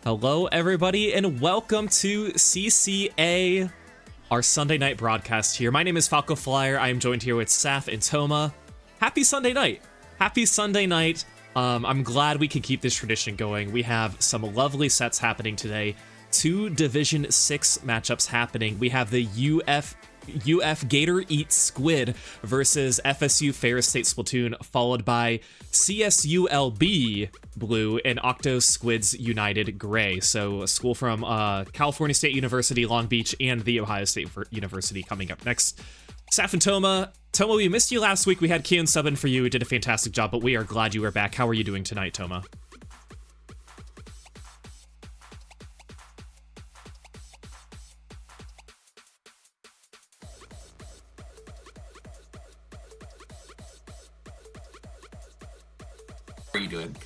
Hello, everybody, and welcome to CCA, our Sunday night broadcast here. My name is Falco Flyer. I am joined here with Saf and Toma. Happy Sunday night. Happy Sunday night. I'm glad we can keep this tradition going. We have some lovely sets happening today. 2 Division 6 matchups happening. We have the UF Gator eats Squid versus FSU Ferris State Splatoon, followed by CSULB Blue and Octos Squids United Gray. So a school from California State University, Long Beach, and the Ohio State University coming up next. Saf and Toma, we missed you last week. We had Kian subbing for you. We did a fantastic job, but we are glad you were back. How are you doing tonight, Toma? How are you doing?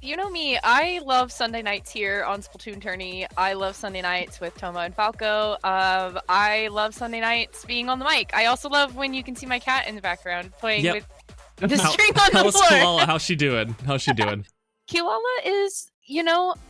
You know me, I love Sunday nights here on SplatoonTourney. I love Sunday nights with Toma and Falco. I love Sunday nights being on the mic. I also love when you can see my cat in the background playing with the string on the floor. Kilala, how's she doing? Kilala is,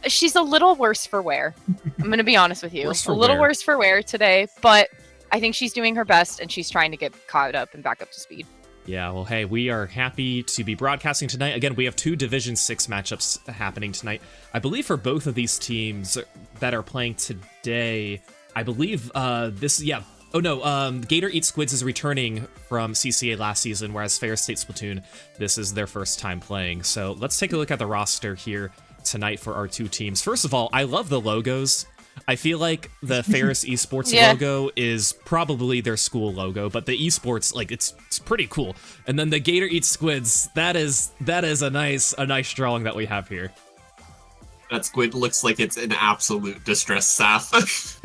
she's a little worse for wear. I'm going to be honest with you. Worse for wear today, but I think she's doing her best and she's trying to get caught up and back up to speed. Yeah, well, hey, we are happy to be broadcasting tonight. Again, we have 2 Division 6 matchups happening tonight. I believe for both of these teams that are playing today, I believe Gator Eats Squids is returning from CCA last season, whereas Ferris State Splatoon, this is their first time playing. So let's take a look at the roster here tonight for our 2 teams. First of all, I love the logos. I feel like the Ferris Esports logo is probably their school logo, but the esports, it's pretty cool. And then the Gator Eats Squids, that is a nice drawing that we have here. That squid looks like it's in absolute distress, Saf.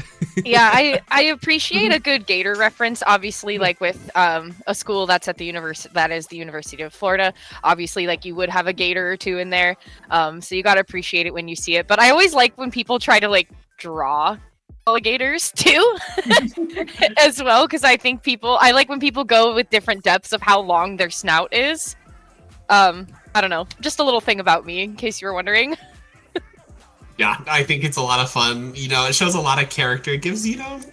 Yeah, I appreciate a good Gator reference. Obviously, with a school that's at the University of Florida. Obviously, you would have a Gator or 2 in there. So you gotta appreciate it when you see it. But I always like when people try to draw alligators too as well, because I like when people go with different depths of how long their snout is. I don't know, just a little thing about me in case you were wondering. Yeah, I think it's a lot of fun. It shows a lot of character. It gives a little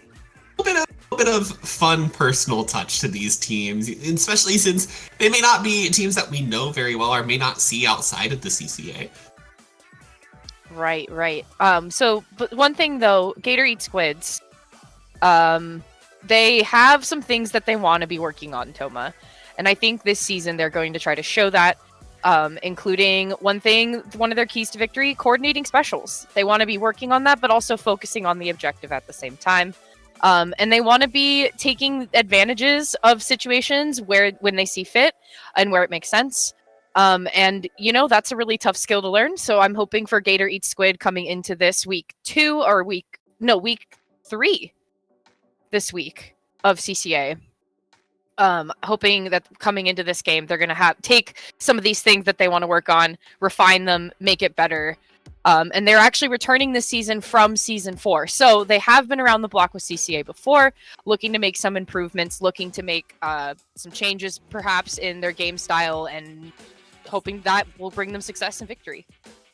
bit of fun personal touch to these teams, especially since they may not be teams that we know very well or may not see outside of the CCA. Right. But one thing though, Gator Eats Squids, they have some things that they want to be working on, Toma. And I think this season they're going to try to show that, including one of their keys to victory, coordinating specials. They want to be working on that, but also focusing on the objective at the same time. And they want to be taking advantages of situations when they see fit and where it makes sense. And that's a really tough skill to learn. So I'm hoping for Gator Eats Squid coming into this week 3 this week of CCA. Hoping that coming into this game, they're going to take some of these things that they want to work on, refine them, make it better. And they're actually returning this season from season 4. So they have been around the block with CCA before, looking to make some improvements, looking to make some changes perhaps in their game style, and hoping that will bring them success and victory.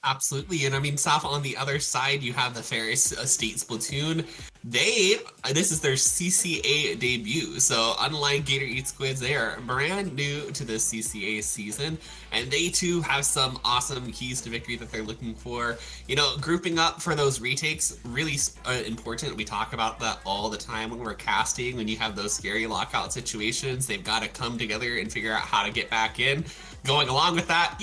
Absolutely. And Saf, on the other side, you have the Ferris State Splatoon. This is their CCA debut. So unlike Gator Eats Squids, they are brand new to the CCA season. And they too have some awesome keys to victory that they're looking for. Grouping up for those retakes, really important. We talk about that all the time when we're casting. When you have those scary lockout situations, they've got to come together and figure out how to get back in. Going along with that,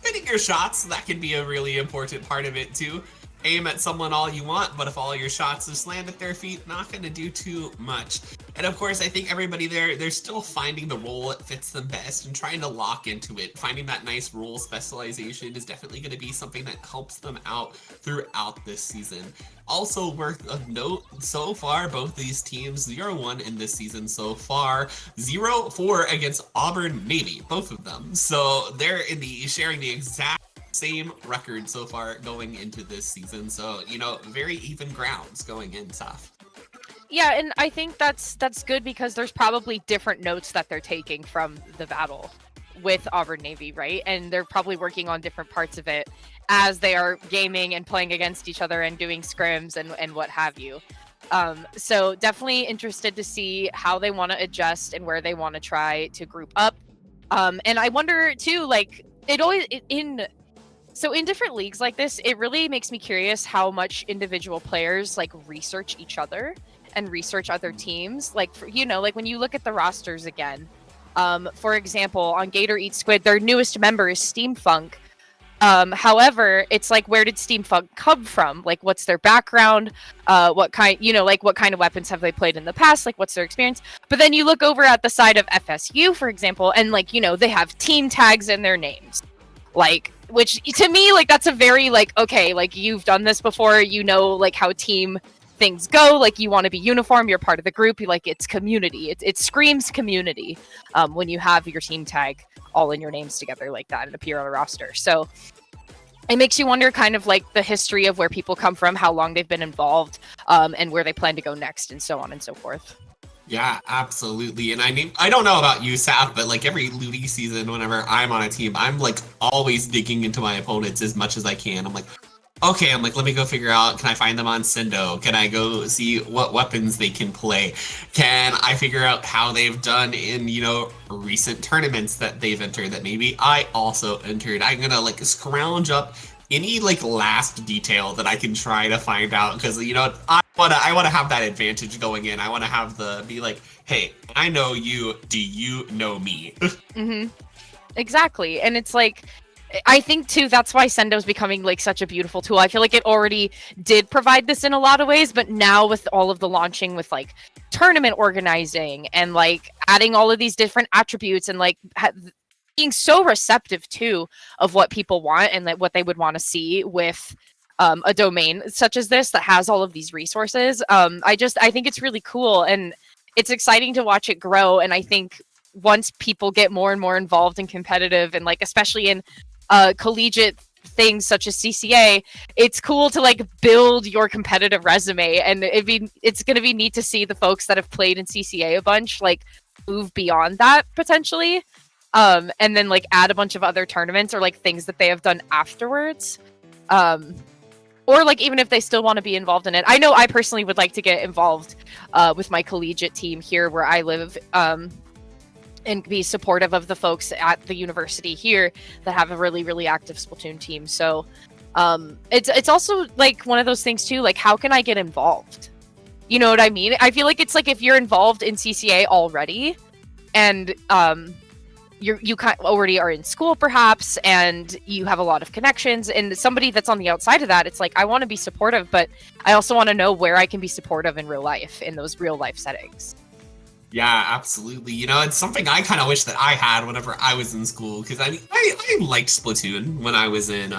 hitting your shots, that can be a really important part of it too. Aim at someone all you want, but if all your shots just land at their feet, not going to do too much. And of course, I think everybody there, they're still finding the role that fits them best and trying to lock into it. Finding that nice role specialization is definitely going to be something that helps them out throughout this season. Also worth of note, so far, both these teams 0-1 in this season so far, 0-4 against Auburn Navy, both of them. So they're sharing the exact same record so far going into this season. So, very even grounds going in, Saf. Yeah, and I think that's good because there's probably different notes that they're taking from the battle with Auburn Navy, right? And they're probably working on different parts of it as they are gaming and playing against each other and doing scrims and what have you. So definitely interested to see how they want to adjust and where they want to try to group up. And I wonder too, like in different leagues like this, it really makes me curious how much individual players like research each other and research other teams. Like, like when you look at the rosters again, for example, on Gator Eats Squid, their newest member is Steamfunk. However, it's like, where did Steamfunk come from? Like, what's their background? What kind of weapons have they played in the past? Like, what's their experience? But then you look over at the side of FSU, for example, and they have team tags in their names. Like, which to me, like, that's a very, like, okay, like, you've done this before, like, how team things go, like, you want to be uniform, you're part of the group, it's community, it screams community when you have your team tag all in your names together like that and appear on a roster. So it makes you wonder kind of like the history of where people come from, how long they've been involved, and where they plan to go next, and so on and so forth. Yeah, absolutely. And I mean, I don't know about you, Saf, but like every Ludi season, whenever I'm on a team, I'm like always digging into my opponents as much as I can. I'm like, okay, let me go figure out, can I find them on Sendo? Can I go see what weapons they can play? Can I figure out how they've done in, recent tournaments that they've entered that maybe I also entered? I'm gonna like scrounge up any like last detail that I can try to find out, because I wanna have that advantage going in. I wanna have be like, hey, I know you, do you know me? Mm-hmm. Exactly. And it's like, I think too, that's why Sendo's becoming like such a beautiful tool. I feel like it already did provide this in a lot of ways, but now with all of the launching with like tournament organizing and like adding all of these different attributes and like being so receptive too of what people want and like what they would want to see with a domain such as this that has all of these resources. I think it's really cool and it's exciting to watch it grow. And I think once people get more and more involved and competitive and like, especially in collegiate things such as CCA, it's cool to like build your competitive resume, and it's going to be neat to see the folks that have played in CCA a bunch like move beyond that potentially, and then like add a bunch of other tournaments or like things that they have done afterwards, or like even if they still want to be involved in it. I know I personally would like to get involved with my collegiate team here where I live, and be supportive of the folks at the university here that have a really, really active Splatoon team. So it's also like one of those things too, like how can I get involved? You know what I mean? I feel like it's like if you're involved in CCA already and you kind of already are in school perhaps and you have a lot of connections, and somebody that's on the outside of that, it's like I want to be supportive, but I also want to know where I can be supportive in real life, in those real life settings. Yeah, absolutely. It's something I kind of wish that I had whenever I was in school, because I liked Splatoon when I was in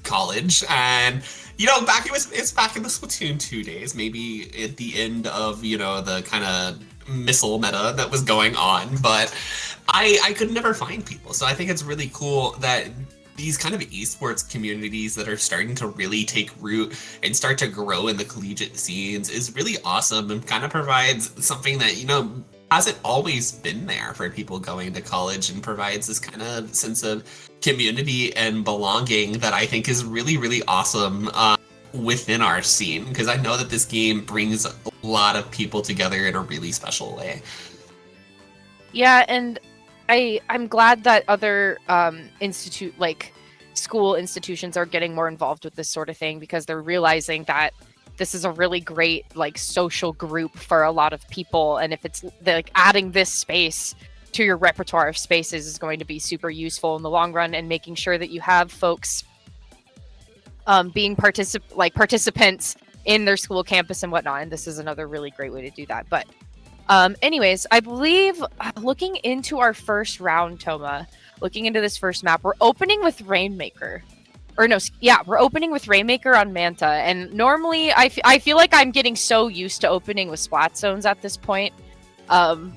college, and it's back in the Splatoon 2 days, maybe at the end of the kind of missile meta that was going on, but I could never find people. So I think it's really cool that these kind of esports communities that are starting to really take root and start to grow in the collegiate scenes is really awesome, and kind of provides something that, hasn't always been there for people going to college, and provides this kind of sense of community and belonging that I think is really, really awesome within our scene, because I know that this game brings a lot of people together in a really special way. Yeah, and I'm glad that other school institutions are getting more involved with this sort of thing, because they're realizing that this is a really great like social group for a lot of people, and if it's like adding this space to your repertoire of spaces is going to be super useful in the long run, and making sure that you have folks being participants in their school campus and whatnot. And this is another really great way to do that. But anyways, I believe looking into our first round, Toma, looking into this first map, we're opening with Rainmaker. Or no, yeah, we're opening with Rainmaker on Manta. And normally I feel like I'm getting so used to opening with Splat Zones at this point. I'm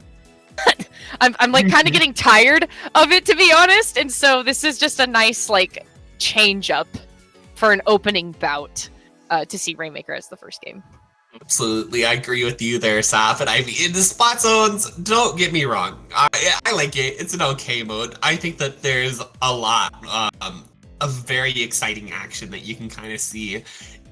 like kind of getting tired of it, to be honest. And so this is just a nice like change up for an opening bout to see Rainmaker as the first game. Absolutely, I agree with you there, Saf. And I mean, the Splat Zones, don't get me wrong, I like it. It's an okay mode. I think that there's a lot of very exciting action that you can kind of see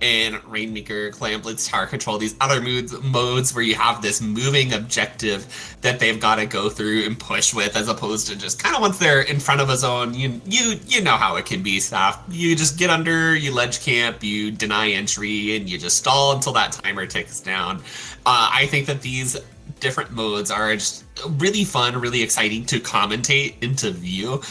in Rainmaker, Clan Blitz, Tower Control, these other modes where you have this moving objective that they've got to go through and push with, as opposed to just kind of once they're in front of a zone, you know how it can be, Saf. You just get under, you ledge camp, you deny entry, and you just stall until that timer ticks down. I think that these different modes are just really fun, really exciting to commentate and to view.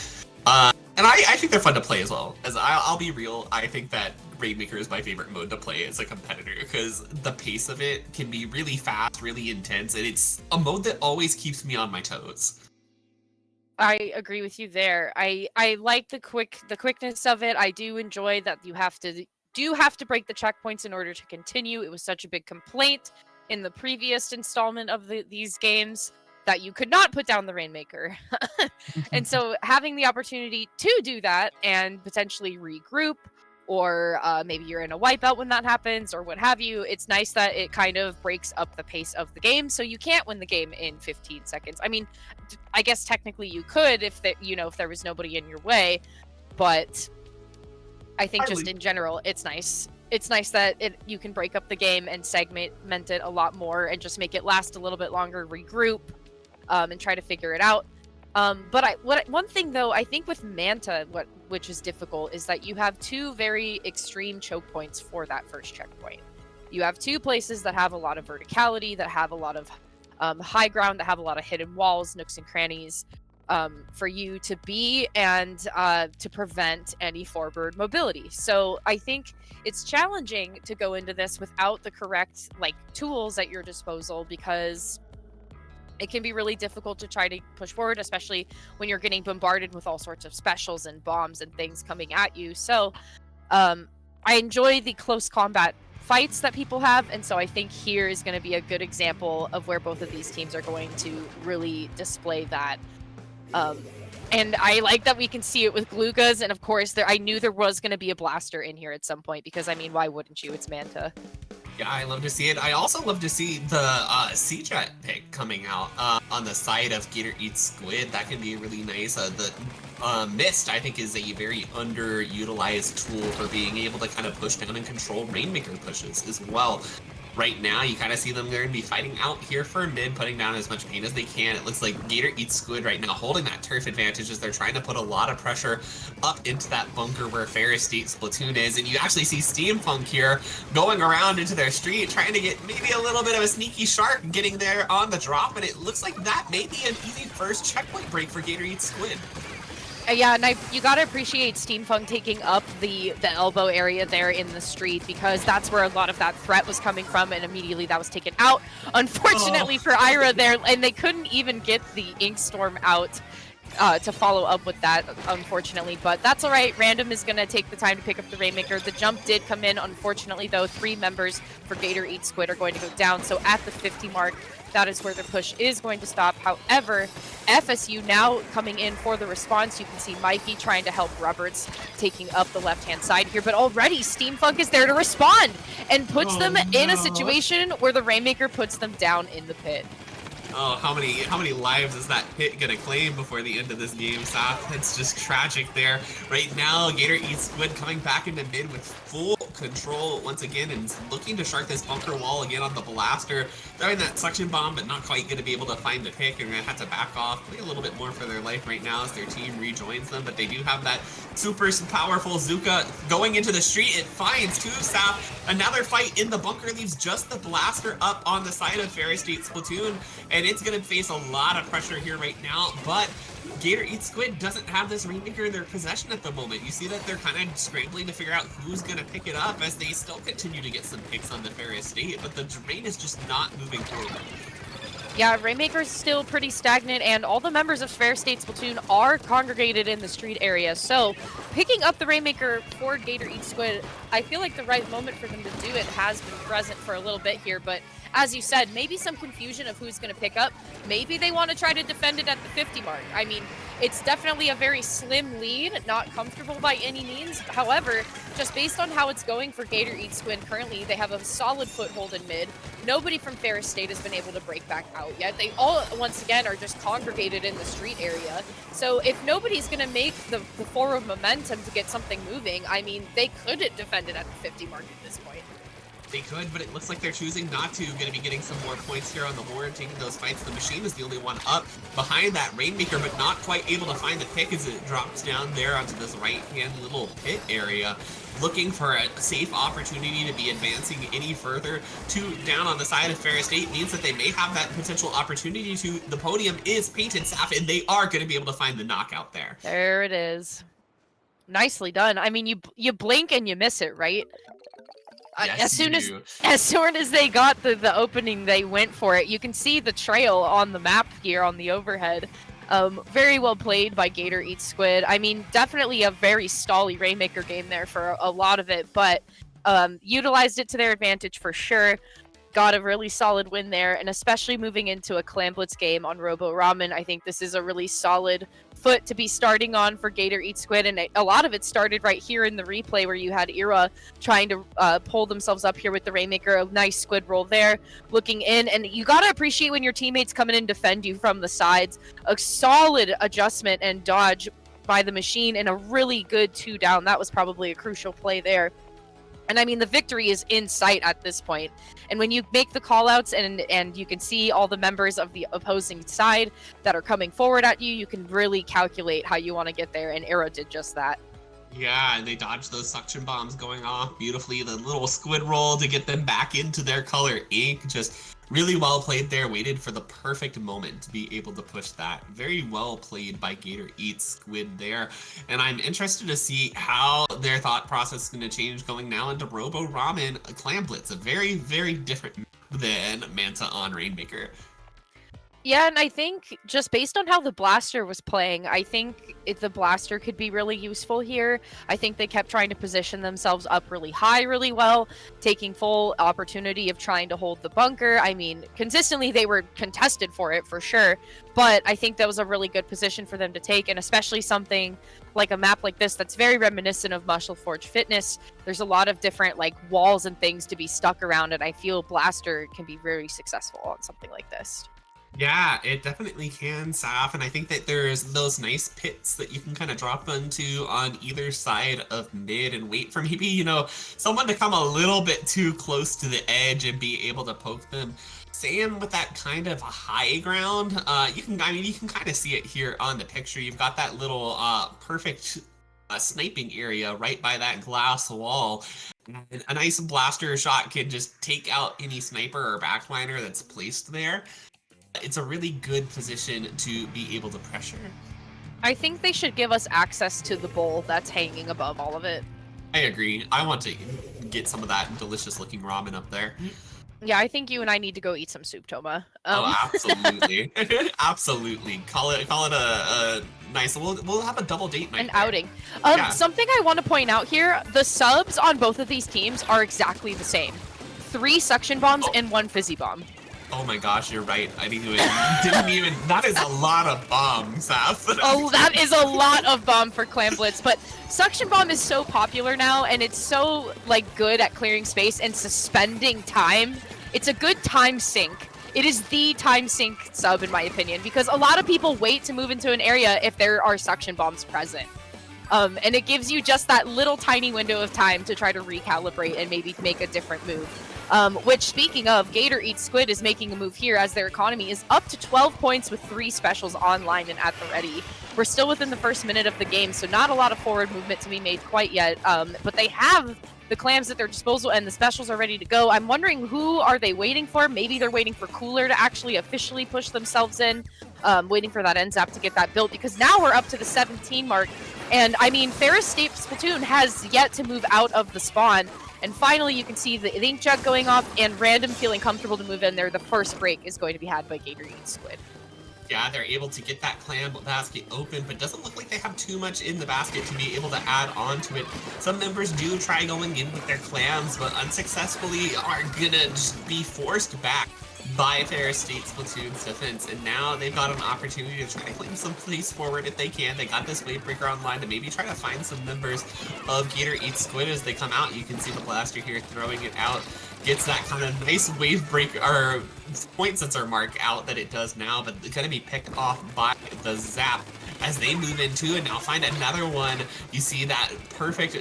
And I think they're fun to play as well. As I'll be real, I think that Rainmaker is my favorite mode to play as a competitor, because the pace of it can be really fast, really intense, and it's a mode that always keeps me on my toes. I agree with you there. I like the quickness of it. I do enjoy that you have to break the checkpoints in order to continue. It was such a big complaint in the previous installment of these games that you could not put down the Rainmaker. And so having the opportunity to do that and potentially regroup, or maybe you're in a wipeout when that happens, or what have you, it's nice that it kind of breaks up the pace of the game, so you can't win the game in 15 seconds. I mean, I guess technically you could if there was nobody in your way, but I think just in general, it's nice. It's nice that you can break up the game and segment it a lot more and just make it last a little bit longer, regroup, and try to figure it out. But one thing though, I think with Manta, which is difficult, is that you have two very extreme choke points for that first checkpoint. You have two places that have a lot of verticality, that have a lot of high ground, that have a lot of hidden walls, nooks and crannies, for you to be and to prevent any forward mobility. So I think it's challenging to go into this without the correct tools at your disposal, because it can be really difficult to try to push forward, especially when you're getting bombarded with all sorts of specials and bombs and things coming at you. So I enjoy the close combat fights that people have, and so I think here is going to be a good example of where both of these teams are going to really display that. And I like that we can see it with Glugas, and of course I knew there was going to be a blaster in here at some point, because I mean, why wouldn't you? It's Manta. Yeah, I love to see it. I also love to see the C-Jet pick coming out on the side of Gator Eats Squid. That can be really nice. The Mist, I think, is a very underutilized tool for being able to kind of push down and control Rainmaker pushes as well. Right now, you kind of see them, they're going to be fighting out here for mid, putting down as much pain as they can. It looks like Gator Eats Squid right now holding that turf advantage as they're trying to put a lot of pressure up into that bunker where Ferris State Splatoon is. And you actually see Steampunk here going around into their street, trying to get maybe a little bit of a sneaky shark getting there on the drop. And it looks like that may be an easy first checkpoint break for Gator Eats Squid. Yeah, and you gotta appreciate Steampunk taking up the elbow area there in the street, because that's where a lot of that threat was coming from, and immediately that was taken out, unfortunately for Ira there, and they couldn't even get the Inkstorm out to follow up with that, unfortunately, but that's all right. Random is gonna take the time to pick up the Rainmaker. The jump did come in, unfortunately, though. 3 members for Gator Eat Squid are going to go down, so at the 50 mark, that is where the push is going to stop. However, FSU now coming in for the response. You can see Mikey trying to help Roberts, taking up the left-hand side here, but already Steampunk is there to respond and puts them in a situation where the Rainmaker puts them down in the pit. Oh, how many lives is that pit gonna claim before the end of this game, Saf? It's just tragic there. Right now, Gator Eats Squid coming back into mid with full control once again and looking to shark this bunker wall again on the blaster. Throwing that suction bomb, but not quite gonna be able to find the pick, and gonna have to back off, play a little bit more for their life right now as their team rejoins them, but they do have that super powerful Zuka going into the street. It finds two, Saf. Another fight in the bunker leaves just the blaster up on the side of Ferris State Splatoon, and and it's going to face a lot of pressure here right now, but Gator Eats Squid doesn't have this Rainmaker in their possession at the moment. You see that they're kind of scrambling to figure out who's going to pick it up as they still continue to get some picks on the Ferris State, but the Drain is just not moving forward. Yeah, Rainmaker's still pretty stagnant, and all the members of Ferris State Splatoon are congregated in the street area. So, picking up the Rainmaker for Gator Eats Squid, I feel like the right moment for them to do it has been present for a little bit here, but as you said, maybe some confusion of who's going to pick up. Maybe they want to try to defend it at the 50 mark. I mean, it's definitely a very slim lead, not comfortable by any means. However, just based on how it's going for Gator Eats Squid currently, they have a solid foothold in mid. Nobody from Ferris State has been able to break back out yet. They all, once again, are just congregated in the street area. So if nobody's going to make the forward momentum to get something moving, I mean, they could defend it at the 50 mark at this point. They could, but it looks like they're choosing not to. Going to be getting some more points here on the board, taking those fights. The Machine is the only one up behind that Rainmaker, but not quite able to find the pick as it drops down there onto this right-hand little pit area. Looking for a safe opportunity to be advancing any further to down on the side of Ferris State means that they may have that potential opportunity to. The podium is painted, Saf, and they are going to be able to find the knockout there. There it is. Nicely done. I mean, you blink and you miss it, right? Yes, as soon as they got the opening, they went for it. You can see the trail on the map here on the overhead. Very well played by Gator Eats Squid. I mean, definitely a very stally Rainmaker game there for a lot of it, but utilized it to their advantage for sure. Got a really solid win there, and especially moving into a Clan Blitz game on Robo Ramen, I think this is a really solid foot to be starting on for Gator Eats Squid, and a lot of it started right here in the replay where you had Ira trying to pull themselves up here with the Rainmaker. A nice squid roll there, looking in, and you gotta appreciate when your teammates come in and defend you from the sides. A solid adjustment and dodge by the Machine, and a really good 2 down. That was probably a crucial play there. And I mean, the victory is in sight at this point. And when you make the callouts and you can see all the members of the opposing side that are coming forward at you, you can really calculate how you want to get there. And Arrow did just that. Yeah, and they dodged those suction bombs going off beautifully. The little squid roll to get them back into their color ink. Just really well played there. Waited for the perfect moment to be able to push that. Very well played by Gator Eats Squid there. And I'm interested to see how their thought process is going to change going now into Robo Ramen Clan Blitz. A very, very different than Manta on Rainmaker. Yeah, and I think just based on how the Blaster was playing, I think the Blaster could be really useful here. I think they kept trying to position themselves up really high, really well, taking full opportunity of trying to hold the bunker. I mean, consistently they were contested for it, for sure, but I think that was a really good position for them to take, and especially something like a map like this that's very reminiscent of Muscle Forge Fitness. There's a lot of different like walls and things to be stuck around, and I feel Blaster can be very successful on something like this. Yeah, it definitely can, Saf, and I think that there's those nice pits that you can kind of drop into on either side of mid and wait for maybe, you know, someone to come a little bit too close to the edge and be able to poke them. Same with that kind of high ground. You can kind of see it here on the picture. You've got that little perfect sniping area right by that glass wall. And a nice blaster shot can just take out any sniper or backliner that's placed there. It's a really good position to be able to pressure. I think they should give us access to the bowl that's hanging above all of it. I agree. I want to get some of that delicious looking ramen up there. Yeah, I think you and I need to go eat some soup, Toma. Oh, absolutely. Absolutely. Call it a nice, we'll have a double date night. An outing. Something I want to point out here, the subs on both of these teams are exactly the same. 3 suction bombs and 1 fizzy bomb. Oh my gosh, you're right. I didn't even, that is a lot of bombs, Saf. Oh, that is a lot of bomb for Clan Blitz, but suction bomb is so popular now, and it's so like good at clearing space and suspending time. It's a good time sink. It is the time sink sub in my opinion, because a lot of people wait to move into an area if there are suction bombs present. And it gives you just that little tiny window of time to try to recalibrate and maybe make a different move. Which, speaking of, Gator Eats Squid is making a move here as their economy is up to 12 points with 3 specials online and at the ready. We're still within the first minute of the game, so not a lot of forward movement to be made quite yet, but they have the clams at their disposal and the specials are ready to go. I'm wondering, who are they waiting for? Maybe they're waiting for Cooler to actually officially push themselves in, waiting for that end zap to get that built, because now we're up to the 17 mark. And I mean, Ferris State Splatoon has yet to move out of the spawn. And finally, you can see the ink jug going off and Random feeling comfortable to move in there. The first break is going to be had by Gator Eats Squid. Yeah, they're able to get that clam basket open, but doesn't look like they have too much in the basket to be able to add on to it. Some members do try going in with their clams, but unsuccessfully are gonna just be forced back by Ferris State Splatoon's defense, and now they've got an opportunity to try to claim some place forward if they can. They got this wave breaker online to maybe try to find some members of Gator Eats Squid as they come out. You can see the blaster here throwing it out. Gets that kind of nice wave break or point sensor mark out that it does now, but it's going to be picked off by the zap as they move into and now find another one. You see that perfect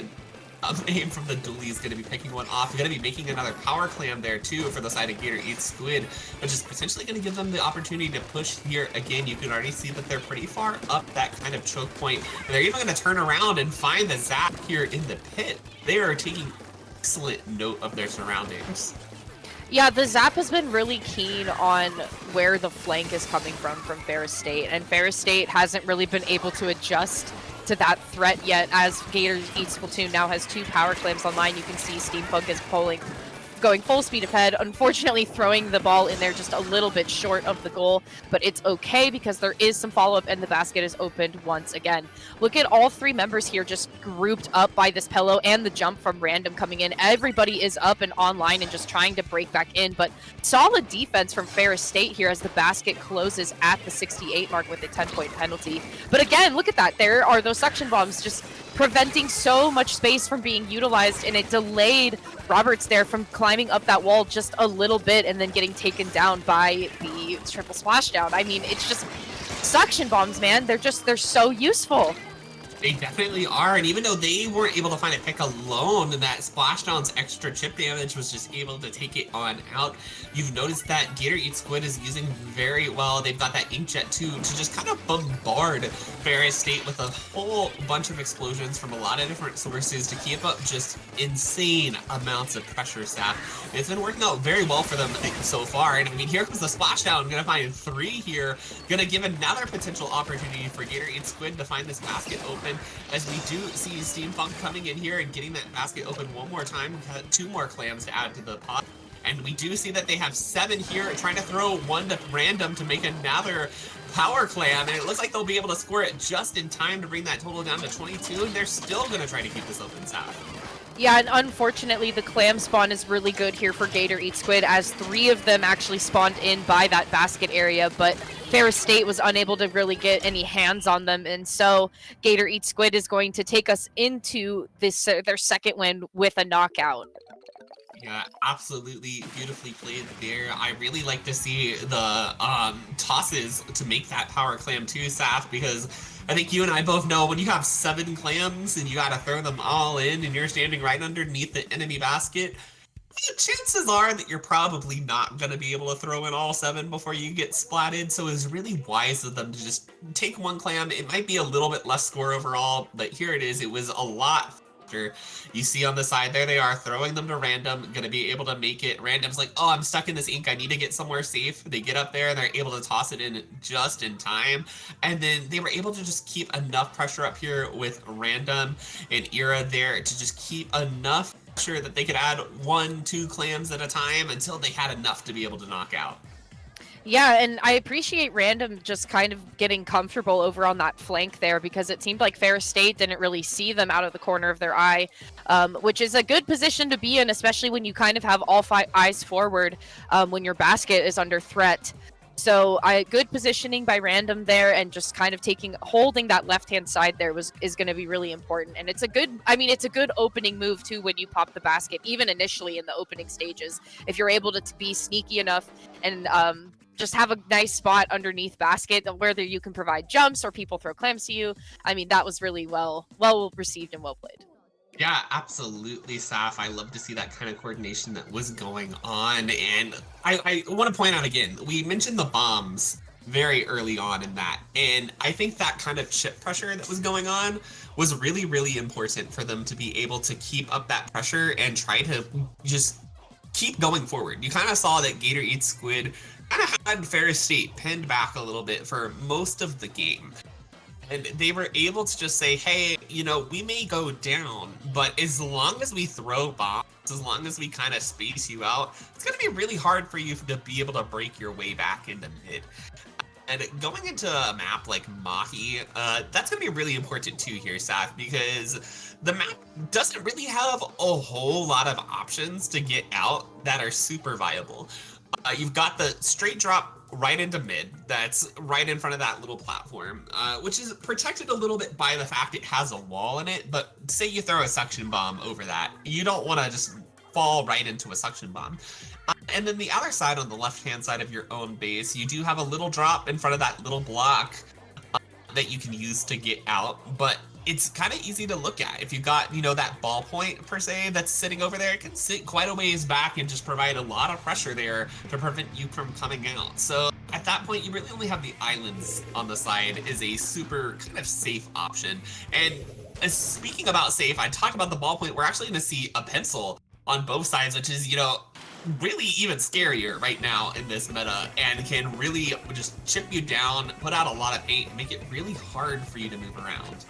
aim from the dually is going to be picking one off. You're going to be making another power clam there too for the side of Gator Eats Squid, which is potentially going to give them the opportunity to push here again. You can already see that they're pretty far up that kind of choke point, and they're even going to turn around and find the zap here in the pit. They are taking excellent note of their surroundings. Yeah, the Zap has been really keen on where the flank is coming from Ferris State, and Ferris State hasn't really been able to adjust to that threat yet, as Gator Eats Splatoon now has 2 power clams online. You can see Steampunk is going full speed ahead, unfortunately throwing the ball in there just a little bit short of the goal, but it's okay because there is some follow-up and the basket is opened once again. Look at all 3 members here just grouped up by this pillow and the jump from Random coming in. Everybody is up and online and just trying to break back in, but solid defense from Ferris State here as the basket closes at the 68 mark with a 10-point penalty. But again, look at that. There are those suction bombs just preventing so much space from being utilized, and it delayed Roberts there from climbing up that wall just a little bit and then getting taken down by the triple splashdown. I mean, it's just suction bombs, man. They're so useful. They definitely are, and even though they weren't able to find a pick alone, that Splashdown's extra chip damage was just able to take it on out. You've noticed that Gator Eats Squid is using very well. They've got that Inkjet too to just kind of bombard Ferris State with a whole bunch of explosions from a lot of different sources to keep up just insane amounts of pressure stat. It's been working out very well for them so far, and I mean, here comes the Splashdown. Gonna find 3 here, gonna give another potential opportunity for Gator Eats Squid to find this basket open. As we do see Steampunk coming in here and getting that basket open one more time, 2 more clams to add to the pot. And we do see that they have 7 here, trying to throw 1 to Random to make another power clam, and it looks like they'll be able to score it just in time to bring that total down to 22, and they're still going to try to keep this open, Saf. Yeah, and unfortunately, the clam spawn is really good here for Gator Eats Squid, as 3 of them actually spawned in by that basket area, but Ferris State was unable to really get any hands on them, and so Gator Eats Squid is going to take us into this their second win with a knockout. Yeah, absolutely beautifully played there. I really like to see the tosses to make that power clam too, Saf, because I think you and I both know when you have 7 clams and you gotta throw them all in and you're standing right underneath the enemy basket, chances are that you're probably not going to be able to throw in all 7 before you get splatted, so it's really wise of them to just take 1 clam. It might be a little bit less score overall, but here it is. It was a lot faster. You see on the side there they are throwing them to Random, going to be able to make it. Random's like, oh, I'm stuck in this ink. I need to get somewhere safe. They get up there and they're able to toss it in just in time, and then they were able to just keep enough pressure up here with Random and Era there to just keep enough sure that they could add 1-2 clams at a time until they had enough to be able to knock out. Yeah, and I appreciate Random just kind of getting comfortable over on that flank there, because it seemed like Ferris State didn't really see them out of the corner of their eye, which is a good position to be in, especially when you kind of have all 5 eyes forward when your basket is under threat. So good positioning by Random there, and just kind of holding that left-hand side there is going to be really important. And it's a good opening move too when you pop the basket, even initially in the opening stages. If you're able to be sneaky enough and just have a nice spot underneath basket, whether you can provide jumps or people throw clams to you. I mean, that was really well received and well played. Yeah, absolutely, Saf. I love to see that kind of coordination that was going on. And I want to point out again, we mentioned the bombs very early on in that. And I think that kind of chip pressure that was going on was really, really important for them to be able to keep up that pressure and try to just keep going forward. You kind of saw that Gator Eats Squid kind of had Ferris State pinned back a little bit for most of the game. And they were able to just say, hey, you know, we may go down, but as long as we throw bombs, as long as we kind of space you out, it's going to be really hard for you to be able to break your way back into mid. And going into a map like Mahi, that's going to be really important too here, Saf, because the map doesn't really have a whole lot of options to get out that are super viable. You've got the straight drop right into mid that's right in front of that little platform, which is protected a little bit by the fact it has a wall in it, but say you throw a suction bomb over that, you don't want to just fall right into a suction bomb. And then the other side, on the left-hand side of your own base, you do have a little drop in front of that little block that you can use to get out, but it's kind of easy to look at. If you've got, you know, that ball point, per se, that's sitting over there, it can sit quite a ways back and just provide a lot of pressure there to prevent you from coming out. So at that point, you really only have the islands on the side is a super kind of safe option. And speaking about safe, I talked about the ball point. We're actually going to see a pencil on both sides, which is, you know, really even scarier right now in this meta, and can really just chip you down, put out a lot of paint, and make it really hard for you to move around.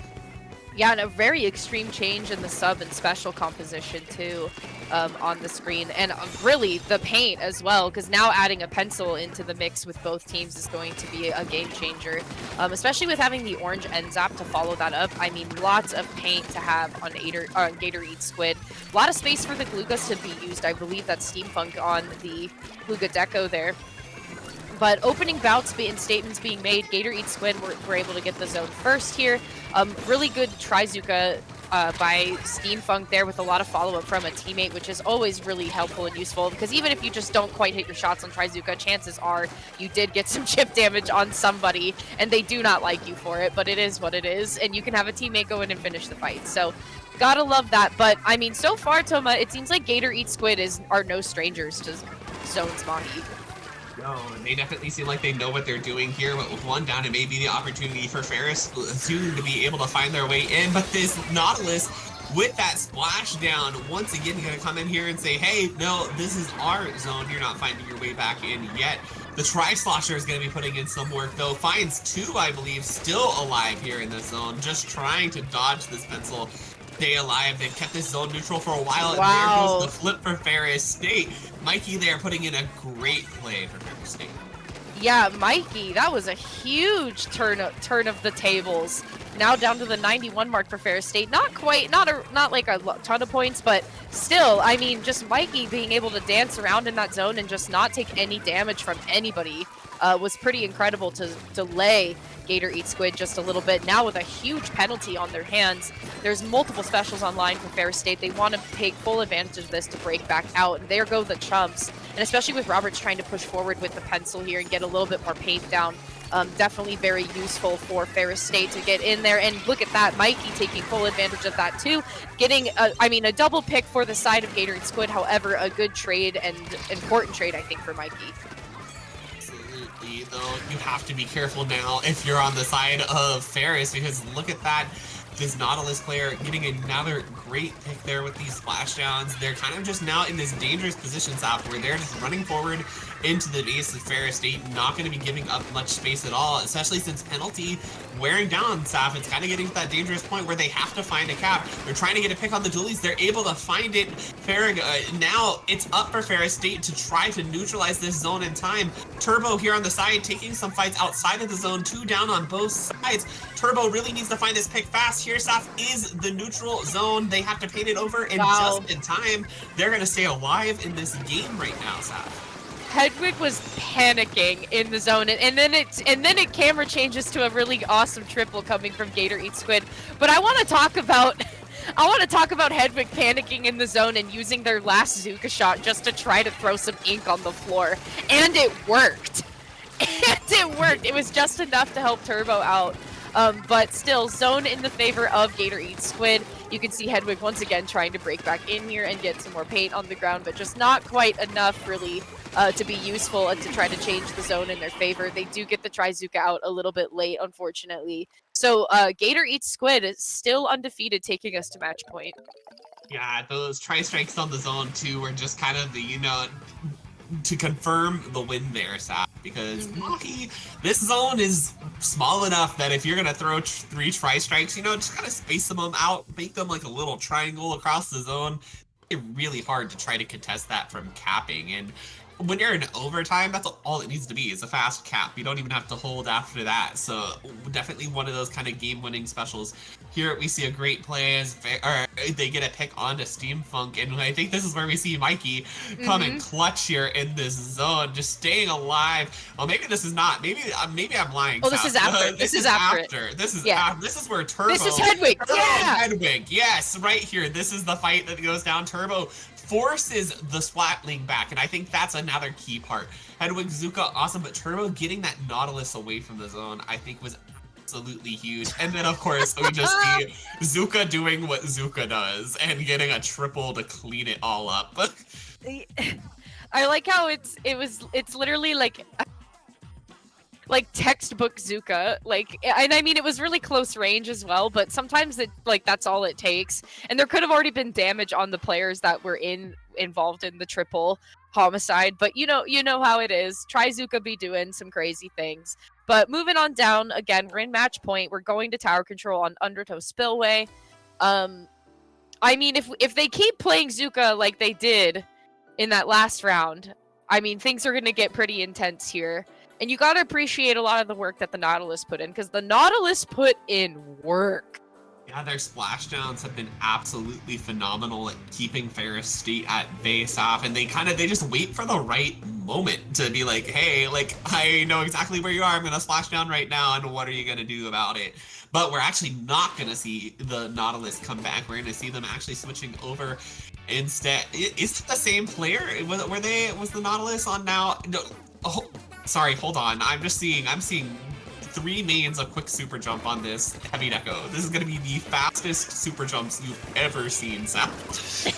Yeah, and a very extreme change in the sub and special composition too, on the screen, and really the paint as well, because now adding a pencil into the mix with both teams is going to be a game changer, especially with having the orange end zap to follow that up. I mean, lots of paint to have on Gator Eats Squid. A lot of space for the Glugas to be used. I believe that's Steampunk on the Gluga Deco there. But opening bouts and statements being made, Gator Eats Squid were able to get the zone first here. Really good Trizuka by Steampunk there with a lot of follow-up from a teammate, which is always really helpful and useful, because even if you just don't quite hit your shots on Trizuka, chances are you did get some chip damage on somebody, and they do not like you for it, but it is what it is, and you can have a teammate go in and finish the fight. So gotta love that. But I mean, so far, Toma, it seems like Gator Eats Squid are no strangers to zones Mahi. No, they definitely seem like they know what they're doing here, but with one down, it may be the opportunity for Ferris soon to be able to find their way in. But this Nautilus, with that splash down, once again, going to come in here and say, hey, no, this is our zone. You're not finding your way back in yet. The Tri-Slosher is going to be putting in some work, though. Finds two, I believe, still alive here in this zone, just trying to dodge this pencil. Stay alive. They've kept this zone neutral for a while, and there goes the flip for Ferris State. Mikey there putting in a great play for Ferris State. Yeah, Mikey, that was a huge turn of the tables. Now down to the 91 mark for Ferris State. Not quite, not like a ton of points, but still, I mean, just Mikey being able to dance around in that zone and just not take any damage from anybody was pretty incredible to delay Gator Eats Squid just a little bit. Now with a huge penalty on their hands, there's multiple specials online for Ferris State. They want to take full advantage of this to break back out, and there go the chumps. And especially with Roberts trying to push forward with the pencil here and get a little bit more paint down, definitely very useful for Ferris State to get in there. And look at that, Mikey taking full advantage of that too, getting a double pick for the side of Gator Eats Squid. However, a good trade and important trade, I think, for Mikey. Though you have to be careful now if you're on the side of Ferris, because look at that, this Nautilus player getting another great pick there with these splashdowns. They're kind of just now in this dangerous position, Saf, where they're just running forward into the base of Ferris State, not going to be giving up much space at all, especially since penalty wearing down, Saf. It's kind of getting to that dangerous point where they have to find a cap. They're trying to get a pick on the dualies. They're able to find it. Now it's up for Ferris State to try to neutralize this zone in time. Turbo here on the side, taking some fights outside of the zone, 2 down on both sides. Turbo really needs to find this pick fast. Here, Saf, is the neutral zone. They have to paint it over, and just in time, they're going to stay alive in this game right now, Saf. Hedwig was panicking in the zone, and then it camera changes to a really awesome triple coming from Gator Eats Squid. But I want to talk about Hedwig panicking in the zone and using their last Zuka shot just to try to throw some ink on the floor, and it worked. It was just enough to help Turbo out. But still, zone in the favor of Gator Eats Squid. You can see Hedwig once again trying to break back in here and get some more paint on the ground, but just not quite enough really to be useful and to try to change the zone in their favor. They do get the Trizuka out a little bit late, unfortunately. So Gator Eats Squid is still undefeated, taking us to match point. Yeah, those tri-strikes on the zone too were just kind of the, to confirm the win there, Sap, because this zone is small enough that if you're gonna throw 3 tri-strikes, just kind of space them out, make them like a little triangle across the zone. It's really hard to try to contest that from capping, and when you're in overtime, that's all it needs to be, is a fast cap. You don't even have to hold after that. So definitely one of those kind of game-winning specials. Here we see a great play as they get a pick onto Steamfunk, and I think this is where we see Mikey come and clutch here in this zone, just staying alive. Oh, maybe this is not. Maybe I'm lying. Oh, this is after. This is after. This is where Turbo. This is Hedwig. Yeah. Hedwig. Yes, right here. This is the fight that goes down. Turbo forces the Splatling back, and I think that's another key part. Hedwig, Zuka, awesome, but Turbo getting that Nautilus away from the zone, I think was absolutely huge. And then, of course, we just see Zuka doing what Zuka does and getting a triple to clean it all up. I like how it's literally like textbook Zuka, and I mean it was really close range as well, but sometimes that's all it takes, and there could have already been damage on the players that were involved in the triple homicide, but you know how it is. Trizuka be doing some crazy things. But moving on down, again, we're in match point. We're going to tower control on Undertow Spillway. I mean, if they keep playing Zuka like they did in that last round, I mean, things are going to get pretty intense here. And you got to appreciate a lot of the work that the Nautilus put in, because the Nautilus put in work. Yeah, their splashdowns have been absolutely phenomenal at keeping Ferris State at base off, and they just wait for the right moment to be like, hey, I know exactly where you are, I'm gonna splash down right now, and what are you gonna do about it? But we're actually not gonna see the Nautilus come back. We're gonna see them actually switching over instead. Is it the same player? Was the Nautilus on now? No. Oh, sorry, hold on. I'm seeing 3 mains of quick super jump on this heavy deco. This is gonna be the fastest super jumps you've ever seen, Sap.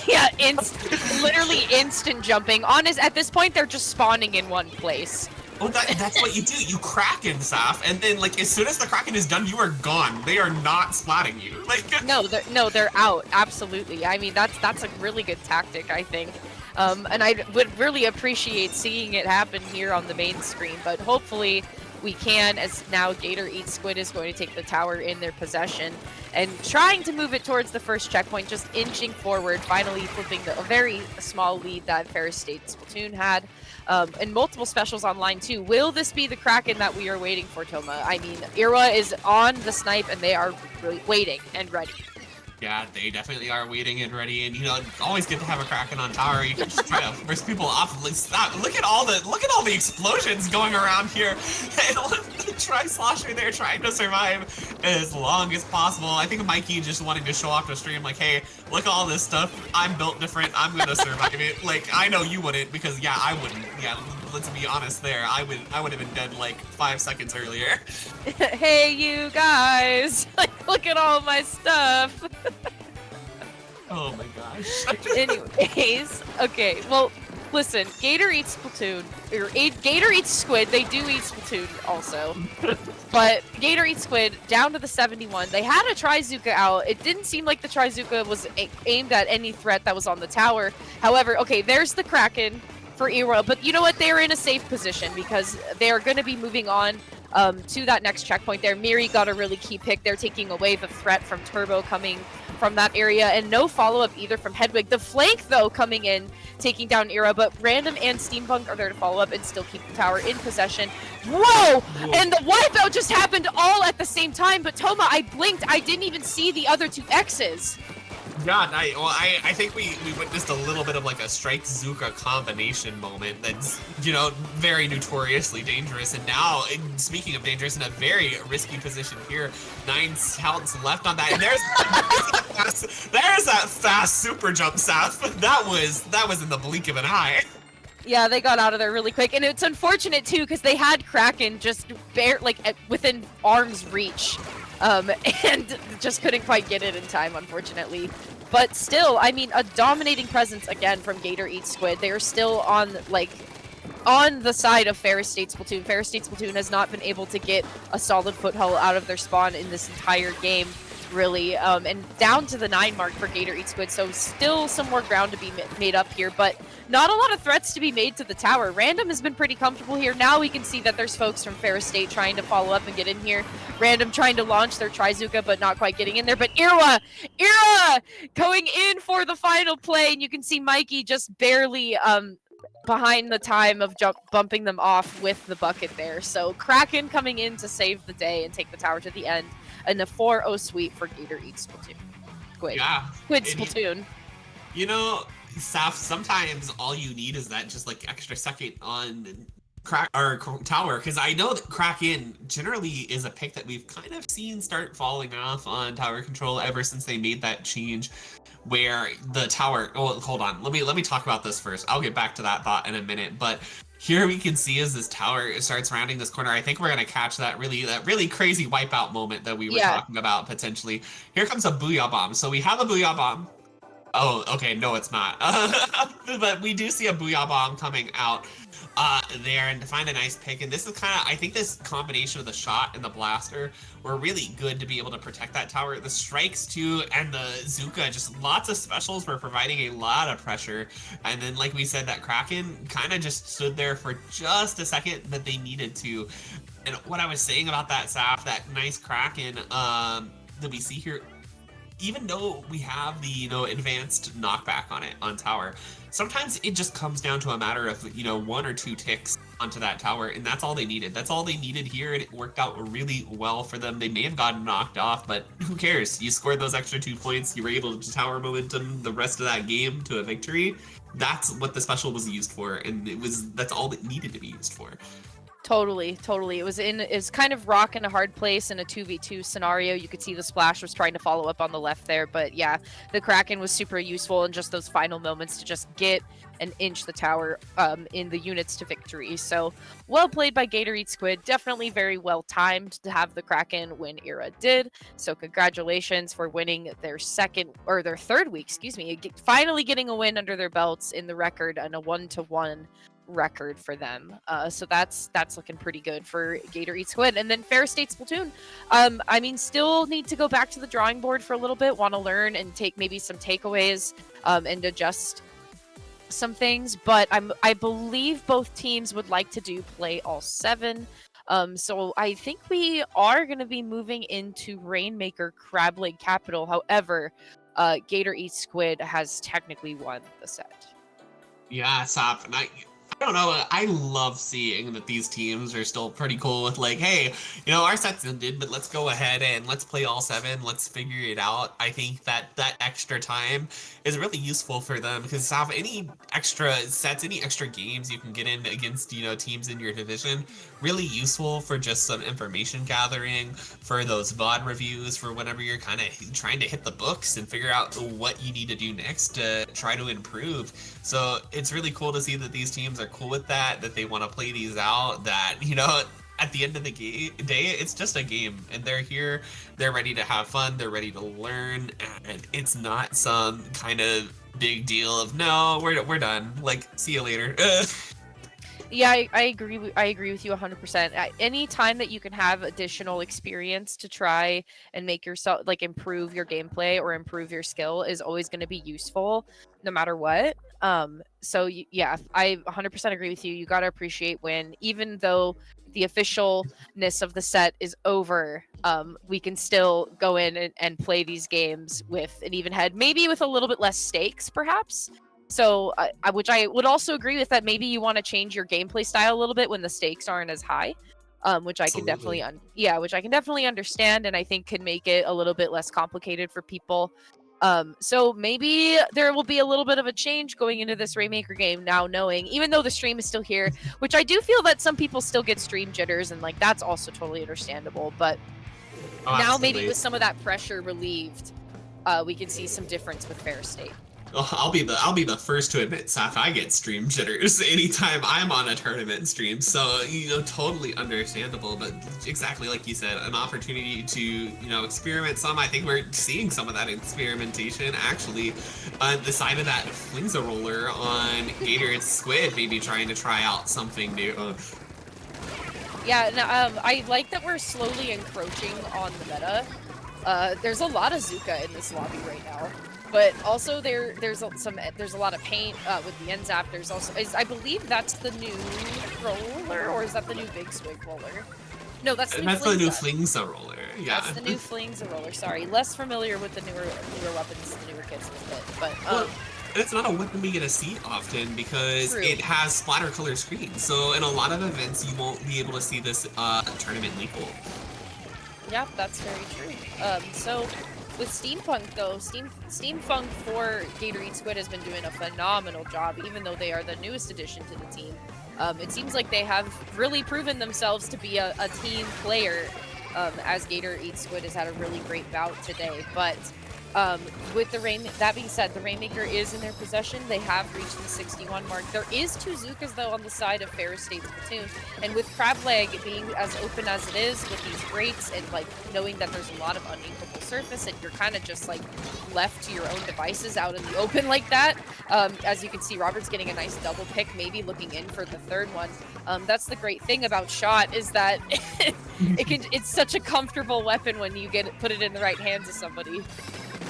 Yeah, literally instant jumping. At this point, they're just spawning in one place. Oh, that's what you do. You Kraken, Saf, and then as soon as the Kraken is done, you are gone. They are not splatting you. No, they're out. Absolutely. I mean, that's a really good tactic, I think. And I would really appreciate seeing it happen here on the main screen, but hopefully we can, as now Gator Eats Squid is going to take the tower in their possession and trying to move it towards the first checkpoint, just inching forward, finally flipping a very small lead that Ferris State Splatoon had. And multiple specials online too. Will this be the Kraken that we are waiting for, Toma? I mean, Ira is on the snipe and they are really waiting and ready. Yeah, they definitely are waiting and ready, and always good to have a Kraken on tower. You can just try to burst people off. Look at all the explosions going around here. And the Tri-Slosher there trying to survive as long as possible. I think Mikey just wanting to show off the stream, hey, look at all this stuff. I'm built different. I'm gonna survive it. I know you wouldn't, because yeah, I wouldn't. Yeah, let's be honest there. I would have been dead 5 seconds earlier. Hey, you guys! Look at all my stuff. Oh my gosh. Anyways, okay, well, listen, Gator Eats Splatoon, or Gator Eats Squid, they do eat Splatoon also, but Gator Eats Squid, down to the 71, they had a Trizuka out. It didn't seem like the Trizuka was aimed at any threat that was on the tower. However, okay, there's the Kraken for Ira, but you know what, they're in a safe position because they're going to be moving on to that next checkpoint there. Miri got a really key pick. They're taking away the threat from Turbo coming from that area, and no follow-up either from Hedwig. The flank, though, coming in, taking down Ira, but Random and Steampunk are there to follow up and still keep the tower in possession. Whoa! And the wipeout just happened all at the same time, but Toma, I blinked. I didn't even see the other 2 X's. Yeah, I think we witnessed a little bit of a Strike Zuka combination moment that's, very notoriously dangerous. And now, speaking of dangerous, in a very risky position here, 9 scouts left on that. And there's that fast super jump, Saf. That was in the blink of an eye. Yeah, they got out of there really quick. And it's unfortunate, too, because they had Kraken just within arm's reach. and just couldn't quite get it in time, unfortunately. But still, I mean, a dominating presence again from Gator Eats Squid. They are still on the side of Ferris State Splatoon. Ferris State Splatoon has not been able to get a solid foothold out of their spawn in this entire game, really, and down to the 9 mark for Gator Eats Squid, so still some more ground to be made up here, but not a lot of threats to be made to the tower. Random has been pretty comfortable here. Now we can see that there's folks from Ferris State trying to follow up and get in here. Random trying to launch their Trizuka, but not quite getting in there. But Irwa going in for the final play, and you can see Mikey just barely behind the time of bumping them off with the bucket there. So Kraken coming in to save the day and take the tower to the end. And a 4-0 sweep for Gator Eats Splatoon. Squid. Yeah. Squid Splatoon. You know, Saf, sometimes all you need is that just like extra second on tower, because I know that Kraken generally is a pick that we've kind of seen start falling off on tower control ever since they made that change where the tower, oh, hold on, let me talk about this first. I'll get back to that thought in a minute, but here we can see as this tower starts rounding this corner, I think we're gonna catch that really crazy wipeout moment that we were talking about potentially. Here comes a Booyah Bomb. So we have a Booyah Bomb. Oh, okay, no, it's not. But we do see a Booyah Bomb coming out there and to find a nice pick. And this is kind of, I think this combination of the shot and the blaster were really good to be able to protect that tower. The strikes too and the Zuka, just lots of specials were providing a lot of pressure. And then like we said, that Kraken kind of just stood there for just a second that they needed to. And what I was saying about that, Saf, that nice Kraken that we see here, even though we have the, advanced knockback on it, on tower, sometimes it just comes down to a matter of, 1 or 2 ticks onto that tower, and that's all they needed. That's all they needed here, and it worked out really well for them. They may have gotten knocked off, but who cares? You scored those extra 2 points, you were able to tower momentum the rest of that game to a victory. That's what the special was used for, and that's all it needed to be used for. Totally. It was kind of rock in a hard place in a 2v2 scenario. You could see the Splash was trying to follow up on the left there, but yeah, the Kraken was super useful in just those final moments to just get and inch the tower in the units to victory. So well played by Gator Eats Squid. Definitely very well timed to have the Kraken win Era did. So congratulations for winning their third week, finally getting a win under their belts in the record and a 1-1 record for them. So that's looking pretty good for Gator Eats Squid. And then Ferris State Splatoon, I mean, still need to go back to the drawing board for a little bit, want to learn and take maybe some takeaways and adjust some things, but I believe both teams would like to do play all 7. So I think we are going to be moving into Rainmaker Crab Lake Capital. However, Gator Eats Squid has technically won the set. Yeah, Sop, and I don't know, I love seeing that these teams are still pretty cool with like, hey, our set's ended, but let's go ahead and let's play all 7, let's figure it out. I think that extra time is really useful for them because any extra sets, any extra games you can get in against, teams in your division, really useful for just some information gathering, for those VOD reviews, for whenever you're kind of trying to hit the books and figure out what you need to do next to try to improve. So it's really cool to see that these teams are cool with that they want to play these out, that, at the end of the day, it's just a game, and they're here, they're ready to have fun, they're ready to learn, and it's not some kind of big deal of, no, we're done, like, see you later. Yeah, I agree with you 100%. Any time that you can have additional experience to try and make yourself, like, improve your gameplay or improve your skill is always going to be useful, no matter what. So yeah, I 100% agree with you. You got to appreciate when, even though the officialness of the set is over, we can still go in and play these games with an even head, maybe with a little bit less stakes, perhaps. So, which I would also agree with, that maybe you want to change your gameplay style a little bit when the stakes aren't as high, which I can definitely, understand, and I think can make it a little bit less complicated for people. So maybe there will be a little bit of a change going into this Rainmaker game now, knowing, even though the stream is still here, which I do feel that some people still get stream jitters, and like that's also totally understandable. But now maybe with some of that pressure relieved, we can see some difference with Ferris State. Oh, I'll be the first to admit, Saf, I get stream jitters anytime I'm on a tournament stream. So, totally understandable. But exactly like you said, an opportunity to, experiment some. I think we're seeing some of that experimentation actually. The side of that flings a roller on Gator and Squid, maybe trying to try out something new. Yeah, I like that we're slowly encroaching on the meta. There's a lot of Zuka in this lobby right now. But also there's a lot of paint with the end zap. There's also I believe that's the new roller, or is that the new big swing roller? No, that's the new Flingza roller. Yeah, that's the new Flingza roller. Sorry, less familiar with the newer weapons, the newer kits with it. But well, it's not a weapon we get to see often because it has splatter color screens. So in a lot of events, you won't be able to see this tournament legal. Yeah, that's very true. So. With Steampunk, though, Steampunk for Gator Eat Squid has been doing a phenomenal job, even though they are the newest addition to the team. It seems like they have really proven themselves to be a team player, as Gator Eat Squid has had a really great bout today. But with that being said, the Rainmaker is in their possession. They have reached the 61 mark. There is 2 Zukas, though, on the side of Ferris State Splatoon. And with Crab Leg being as open as it is with these breaks and, knowing that there's a lot of unequal surface and you're kind of just, left to your own devices out in the open like that. As you can see, Robert's getting a nice double pick, maybe looking in for the third one. That's the great thing about Shot is that it's such a comfortable weapon when you put it in the right hands of somebody.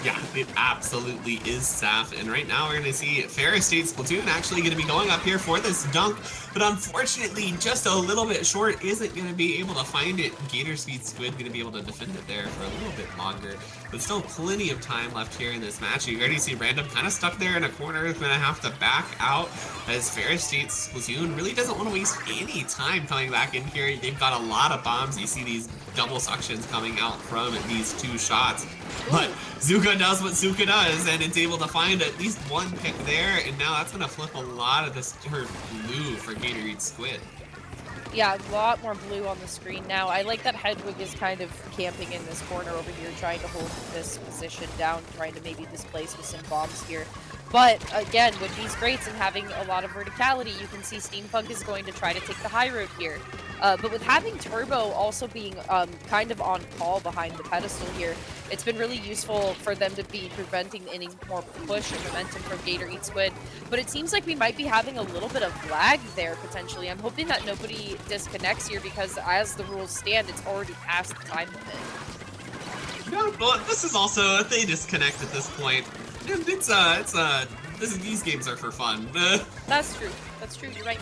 Yeah, it absolutely is, Saf. And right now we're going to see Ferris State Splatoon actually going to be going up here for this dunk. But unfortunately, just a little bit short, isn't going to be able to find it. Gator Speed Squid going to be able to defend it there for a little bit longer. But still plenty of time left here in this match. You already see Random kind of stuck there in a corner. Is going to have to back out as Ferris State Splatoon really doesn't want to waste any time coming back in here. They've got a lot of bombs. You see these double suctions coming out from these 2 shots. But Zuka does what Zuka does, and it's able to find at least 1 pick there, and now that's going to flip a lot of her blue for Gator Eat Squid. Yeah, a lot more blue on the screen now. I like that Hedwig is kind of camping in this corner over here, trying to hold this position down, trying to maybe displace with some bombs here. But again, with these grates and having a lot of verticality, you can see Steampunk is going to try to take the high road here. But with having Turbo also being kind of on call behind the pedestal here, it's been really useful for them to be preventing any more push and momentum from Gator Eat Squid. But it seems like we might be having a little bit of lag there, potentially. I'm hoping that nobody disconnects here because as the rules stand, it's already past the time limit. No, well, this is also, if they disconnect at this point, these games are for fun. That's true. That's true. You're right.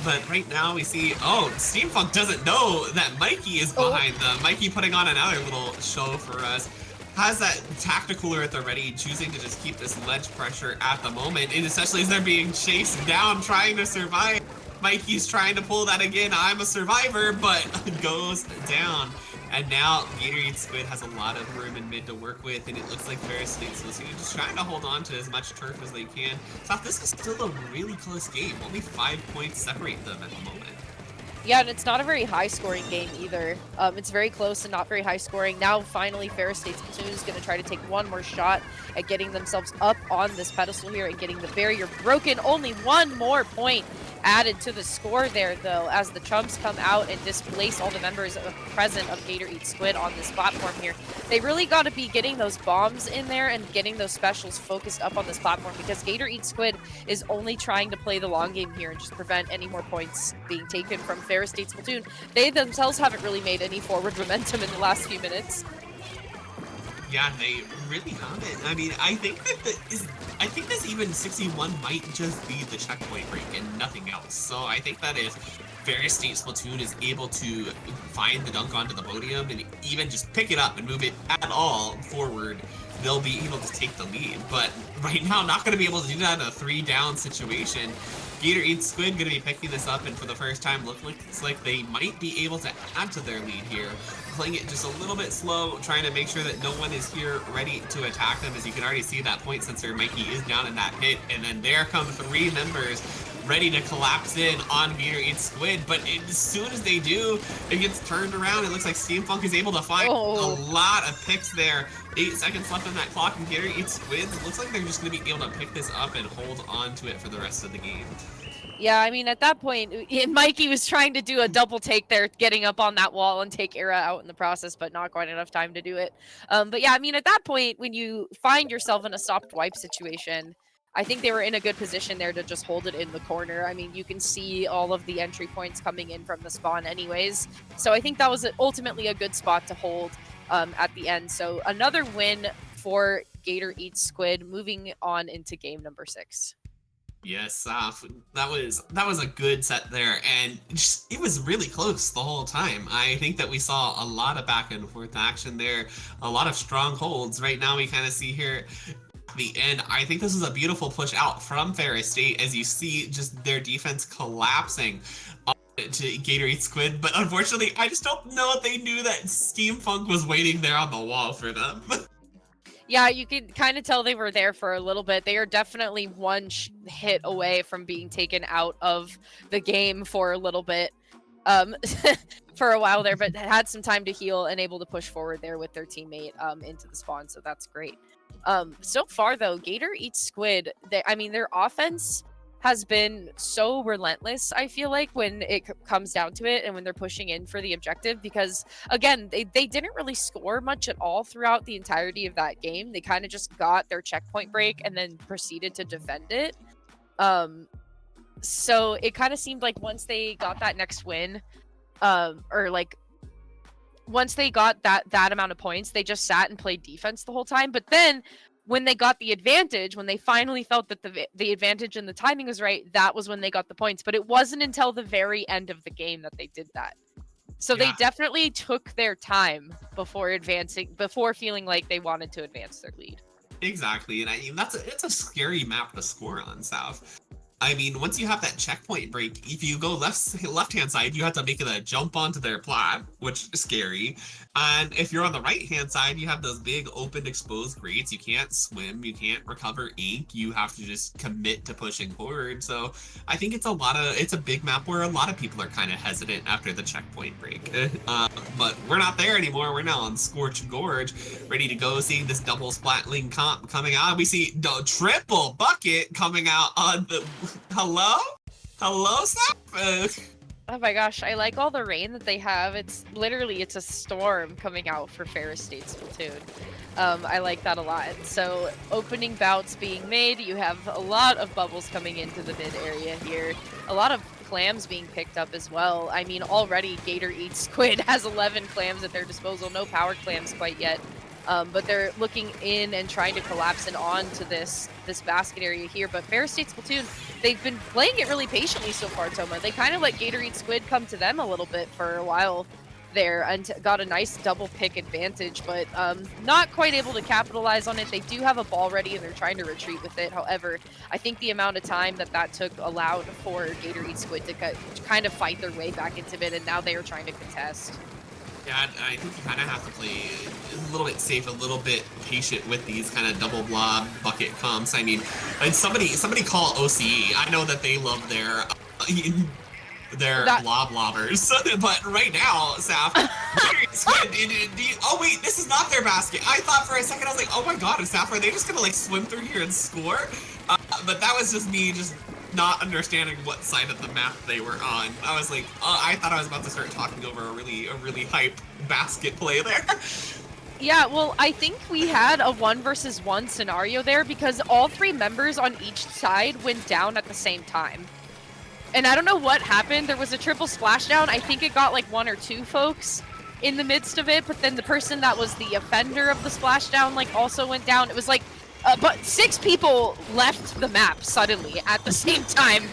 But right now we see, Steampunk doesn't know that Mikey is behind them. Mikey putting on another little show for us. Has that tacticaler at the ready, choosing to just keep this ledge pressure at the moment, and especially as they're being chased down, trying to survive. Mikey's trying to pull that again. I'm a survivor, but goes down. And now Gator Eat Squid has a lot of room in mid to work with, and it looks like Ferris State Splatoon just trying to hold on to as much turf as they can. So this is still a really close game. Only 5 points separate them at the moment. Yeah, and it's not a very high-scoring game either. It's very close and not very high-scoring. Now, finally, Ferris State Splatoon is going to try to take one more shot at getting themselves up on this pedestal here and getting the barrier broken. Only 1 more point added to the score there, though, as the Chumps come out and displace all the members present of Gator Eat Squid on this platform here. They really got to be getting those bombs in there and getting those specials focused up on this platform, because Gator Eat Squid is only trying to play the long game here and just prevent any more points being taken from Ferris State Splatoon. They themselves haven't really made any forward momentum in the last few minutes. Yeah, they really haven't. I mean, I think this even 61 might just be the checkpoint break and nothing else. So I think that if Ferris State Splatoon is able to find the dunk onto the podium and even just pick it up and move it at all forward, they'll be able to take the lead. But right now, not going to be able to do that in a 3-down situation. Gator Eat Squid going to be picking this up, and for the first time, looks like they might be able to add to their lead here. Playing it just a little bit slow, trying to make sure that no one is here ready to attack them. As you can already see, that point sensor, Mikey is down in that hit, and then there come 3 members ready to collapse in on Gator Eat Squid. But as soon as they do, it gets turned around. It looks like Steampunk is able to find a lot of picks there 8 seconds left on that clock, and Gator eats Squids. Looks like they're just going to be able to pick this up and hold on to it for the rest of the game. Yeah, I mean, at that point, Mikey was trying to do a double take there, getting up on that wall and take Era out in the process, but not quite enough time to do it. But yeah, I mean, at that point, when you find yourself in a stopped wipe situation, I think they were in a good position there to just hold it in the corner. I mean, you can see all of the entry points coming in from the spawn anyways. So I think that was ultimately a good spot to hold at the end. So another win for Gator Eats Squid, moving on into game number 6. Yes, that was a good set there, and it was really close the whole time. I think that we saw a lot of back and forth action there, a lot of strongholds. Right now, we kind of see here at the end. I think this was a beautiful push out from Ferris State, as you see just their defense collapsing to Gator Eats Squid. But unfortunately, I just don't know if they knew that Steampunk was waiting there on the wall for them. Yeah, you could kind of tell they were there for a little bit. They are definitely one hit away from being taken out of the game for a little bit, for a while there, but had some time to heal and able to push forward there with their teammate into the spawn, so that's great. So far, though, Gator Eats Squid, their offense has been so relentless, I feel like, when it comes down to it and when they're pushing in for the objective, because again, they didn't really score much at all throughout the entirety of that game. They kind of just got their checkpoint break and then proceeded to defend it. So it kind of seemed like once they got that next win, once they got that amount of points, they just sat and played defense the whole time. But then when they got the advantage, when they finally felt that the advantage and the timing was right, that was when they got the points. But it wasn't until the very end of the game that they did that. So Yeah. they definitely took their time before feeling like they wanted to advance their lead. Exactly, and I mean it's a scary map to score on, South. I mean, once you have that checkpoint break, if you go left-hand side, you have to make it a jump onto their plat, which is scary. And if you're on the right-hand side, you have those big open exposed grates. You can't swim, you can't recover ink. You have to just commit to pushing forward. So I think it's a big map where a lot of people are kind of hesitant after the checkpoint break. But we're not there anymore. We're now on Scorch Gorge, ready to go, seeing this double splatling comp coming out. We see the triple bucket coming out on the... Hello, Seth? Oh my gosh, I like all the rain that they have. It's a storm coming out for Ferris State Splatoon. I like that a lot. So opening bouts being made, you have a lot of bubbles coming into the mid area here. A lot of clams being picked up as well. I mean, already Gator Eats Squid has 11 clams at their disposal. No power clams quite yet. But they're looking in and trying to collapse in onto this basket area here. But Ferris State Splatoon, they've been playing it really patiently so far, Toma. They kind of let Gator Eat Squid come to them a little bit for a while there and got a nice double pick advantage, but not quite able to capitalize on it. They do have a ball ready and they're trying to retreat with it. However, I think the amount of time that took allowed for Gator Eat Squid to kind of fight their way back into it, and now they are trying to contest. Yeah, I think you kind of have to play a little bit safe, a little bit patient with these kind of double blob bucket comps. I mean, somebody call OCE. I know that they love their blob blobbers, but right now, Saf, oh wait, this is not their basket. I thought for a second, I was like, oh my god, Saf, are they just gonna like swim through here and score? But that was just me not understanding what side of the map they were on. I was like, I thought I was about to start talking over a really hype basket play there. Yeah, well, I think we had a 1 versus 1 scenario there because all 3 members on each side went down at the same time. And I don't know what happened. There was a triple splashdown. I think it got like 1 or 2 folks in the midst of it, but then the person that was the offender of the splashdown like also went down. It was like but 6 people left the map suddenly at the same time,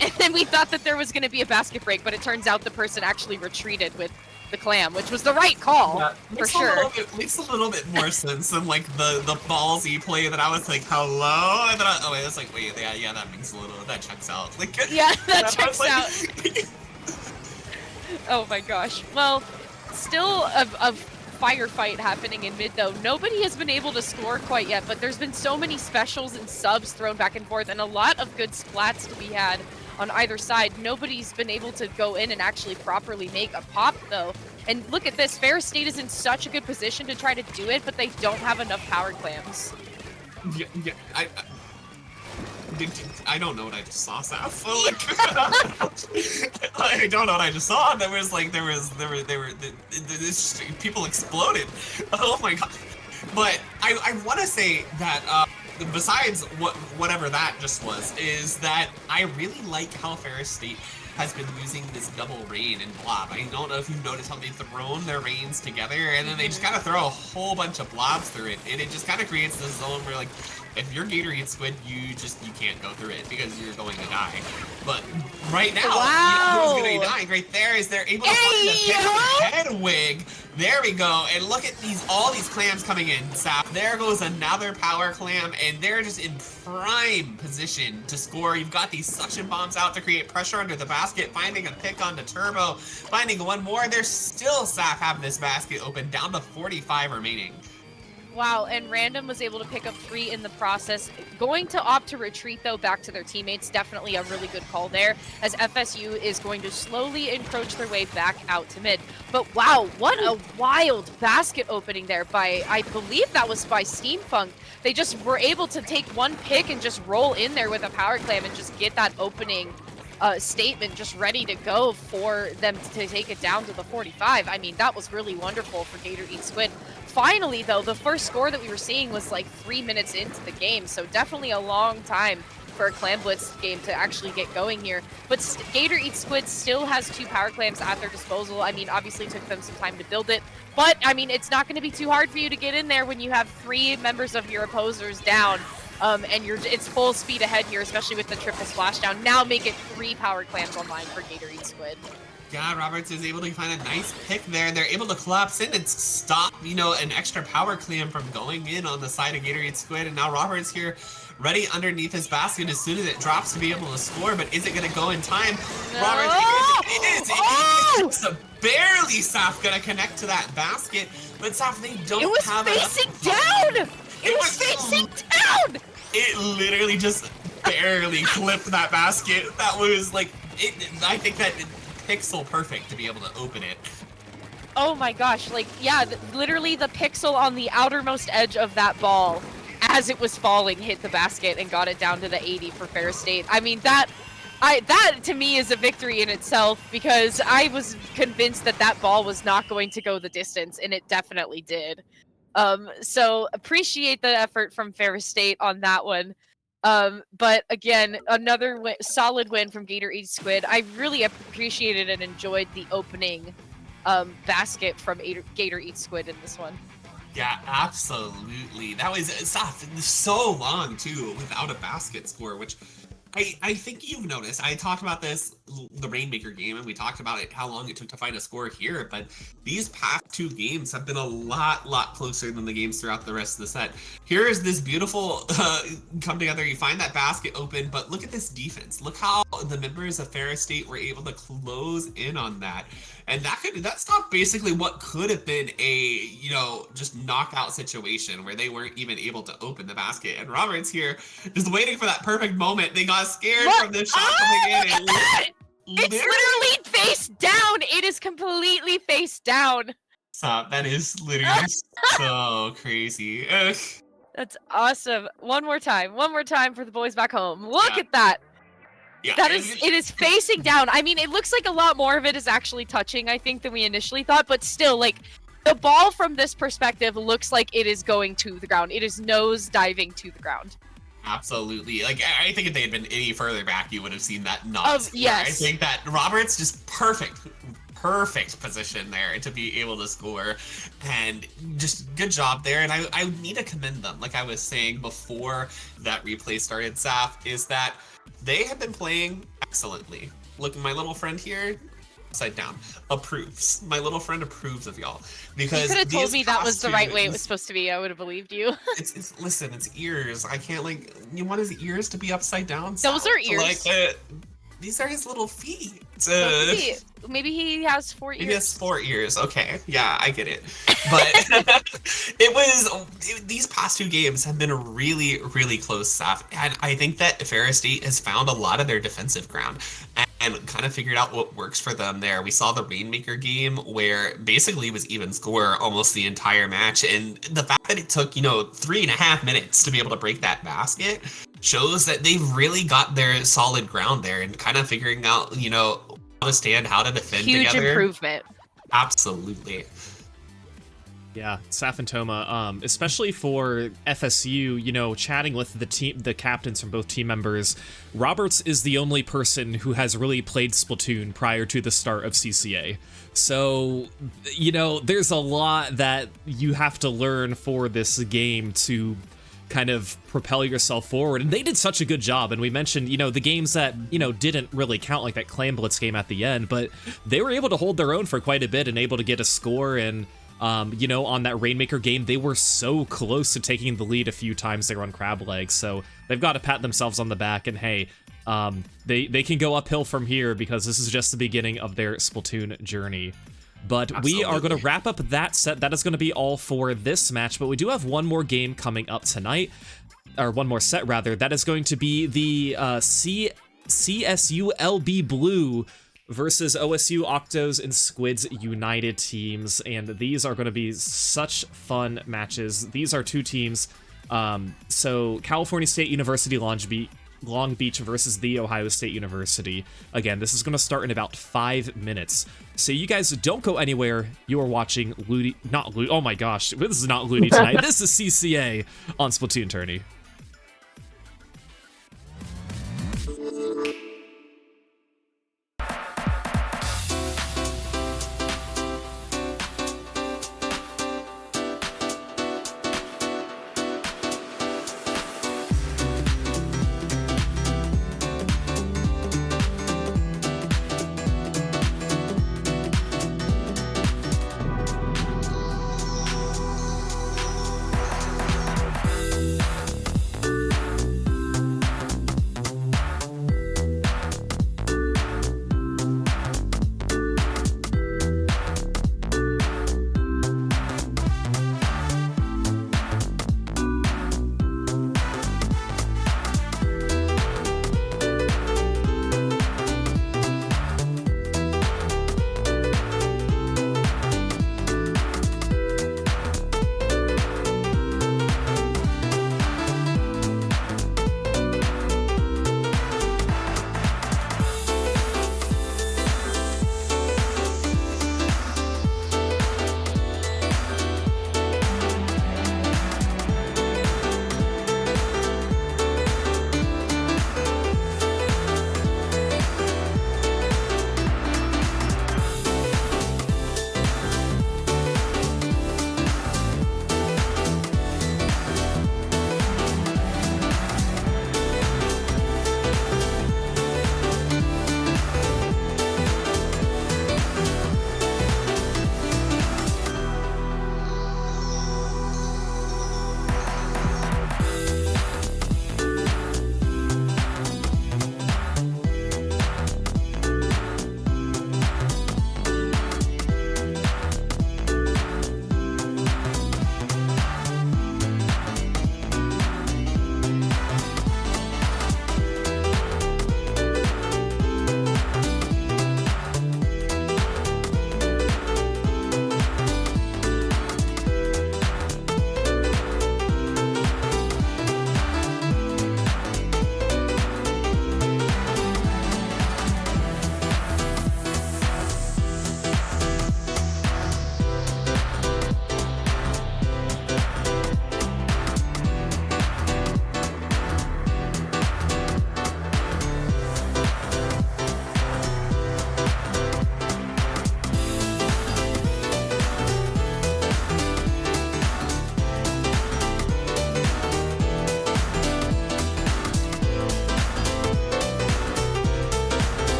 and then we thought that there was going to be a basket break, but it turns out the person actually retreated with the clam, which was the right call, for sure. Makes a little bit more sense than like the ballsy play that I was like, hello? And then that's like, wait, yeah, that makes that checks out. Like, yeah, that checks out. Oh my gosh. Well, still a firefight happening in mid though. Nobody has been able to score quite yet, but there's been so many specials and subs thrown back and forth and a lot of good splats to be had on either side. Nobody's been able to go in and actually properly make a pop though. And look at this, Ferris State is in such a good position to try to do it, but they don't have enough power clams. Yeah, I don't know what I just saw, Saf. I don't know what I just saw. There was people exploded. Oh my god. But I want to say that besides whatever that just was, is that I really like how Ferris State has been using this double rain and blob. I don't know if you've noticed how they've thrown their rains together, and then they just kind of throw a whole bunch of blobs through it, and it just kind of creates this zone where, like, if you're Gator eats Squid, you can't go through it because you're going to die. But right now, who's going to be dying right there is they're able to find the head wig. There we go. And look at all these clams coming in, Sap. There goes another power clam, and they're just in prime position to score. You've got these suction bombs out to create pressure under the basket, finding a pick onto Turbo, finding one more. They're still, Sap, having this basket open, down to 45 remaining. Wow, and Random was able to pick up 3 in the process. Going to opt to retreat, though, back to their teammates, definitely a really good call there, as FSU is going to slowly encroach their way back out to mid. But wow, what a wild basket opening there by, I believe that was by Steamfunk. They just were able to take one pick and just roll in there with a power clam and just get that opening statement just ready to go for them to take it down to the 45. I mean, that was really wonderful for Gator Eat Squid. Finally, though, the first score that we were seeing was like 3 minutes into the game, so definitely a long time for a Clam Blitz game to actually get going here. But Gator Eat Squid still has 2 power clams at their disposal. I mean, obviously it took them some time to build it, but I mean, it's not going to be too hard for you to get in there when you have 3 members of your opposers down. And it's full speed ahead here, especially with the triple splashdown. Now make it 3 power clams online for Gator Eat Squid. Yeah, Roberts is able to find a nice pick there, and they're able to collapse in and stop, an extra power clam from going in on the side of Gator Eat Squid. And now Roberts here, ready underneath his basket as soon as it drops to be able to score, but is it going to go in time? No. Roberts, it is. It's barely Saf going to connect to that basket, but Saf, they don't have enough. It was facing down! It literally just barely clipped that basket. That was like, I think that pixel perfect to be able to open it. Oh my gosh, like, yeah, literally the pixel on the outermost edge of that ball as it was falling hit the basket and got it down to the 80 for Ferris State. I mean, that to me is a victory in itself, because I was convinced that that ball was not going to go the distance, and it definitely did. So appreciate the effort from Ferris State on that one. But again, another solid win from Gator Eat Squid. I really appreciated and enjoyed the opening basket from Gator Eat Squid in this one. Yeah, absolutely. That was so long too without a basket score, which I think you've noticed. I talked about this, the Rainmaker game, and we talked about it, how long it took to find a score here, but these past 2 games have been a lot closer than the games throughout the rest of the set. Here is this beautiful come together. You find that basket open, but look at this defense. Look how the members of Ferris State were able to close in on that. And that stopped basically what could have been a, just knockout situation where they weren't even able to open the basket. And Roberts here, just waiting for that perfect moment. They got scared from this shot coming in. It's literally face down. It is completely face down. Stop. That is literally so crazy. Ugh. That's awesome. One more time for the boys back home. Look at that. Yeah, it is facing down. I mean, it looks like a lot more of it is actually touching, I think, than we initially thought, but still, like, the ball from this perspective looks like it is going to the ground. It is nose diving to the ground. Absolutely. Like, I think if they had been any further back, you would have seen that nose. Yes. I think that Roberts just perfect position there to be able to score, and just good job there. And I need to commend them, like I was saying before that replay started, Saf, is that they have been playing excellently. Look, my little friend here, upside down, approves. My little friend approves of y'all. Because you could have told me that was the right way it was supposed to be. I would have believed you. Listen, it's ears. I can't, you want his ears to be upside down? Those are ears. These are his little feet. Maybe he has 4 ears. Maybe he has 4 ears. Okay, yeah, I get it. But these past 2 games have been really close stuff, and I think that Ferris State has found a lot of their defensive ground. And and kind of figured out what works for them there. We saw the Rainmaker game where basically it was even score almost the entire match. And the fact that it took, 3.5 minutes to be able to break that basket shows that they've really got their solid ground there and kind of figuring out, how to stand, how to defend together. Huge improvement. Absolutely. Yeah, Saf and Toma, especially for FSU, chatting with the captains from both team members, Roberts is the only person who has really played Splatoon prior to the start of CCA. So, there's a lot that you have to learn for this game to kind of propel yourself forward, and they did such a good job. And we mentioned, the games that, didn't really count, like that Clan Blitz game at the end, but they were able to hold their own for quite a bit and able to get a score. And on that Rainmaker game, they were so close to taking the lead a few times there on Crab Legs. So they've got to pat themselves on the back, and hey, they can go uphill from here because this is just the beginning of their Splatoon journey. But Absolutely. We are going to wrap up that set. That is going to be all for this match, but we do have one more game coming up tonight, or one more set rather. That is going to be the CSULB Blue versus OSU Octos and Squids United teams, and these are going to be such fun matches. These are two teams, so California State University Long Beach versus the Ohio State University. Again, this is going to start in about 5 minutes, so you guys don't go anywhere. You are watching oh my gosh, this is not Looney tonight. This is CCA on SplatoonTourney.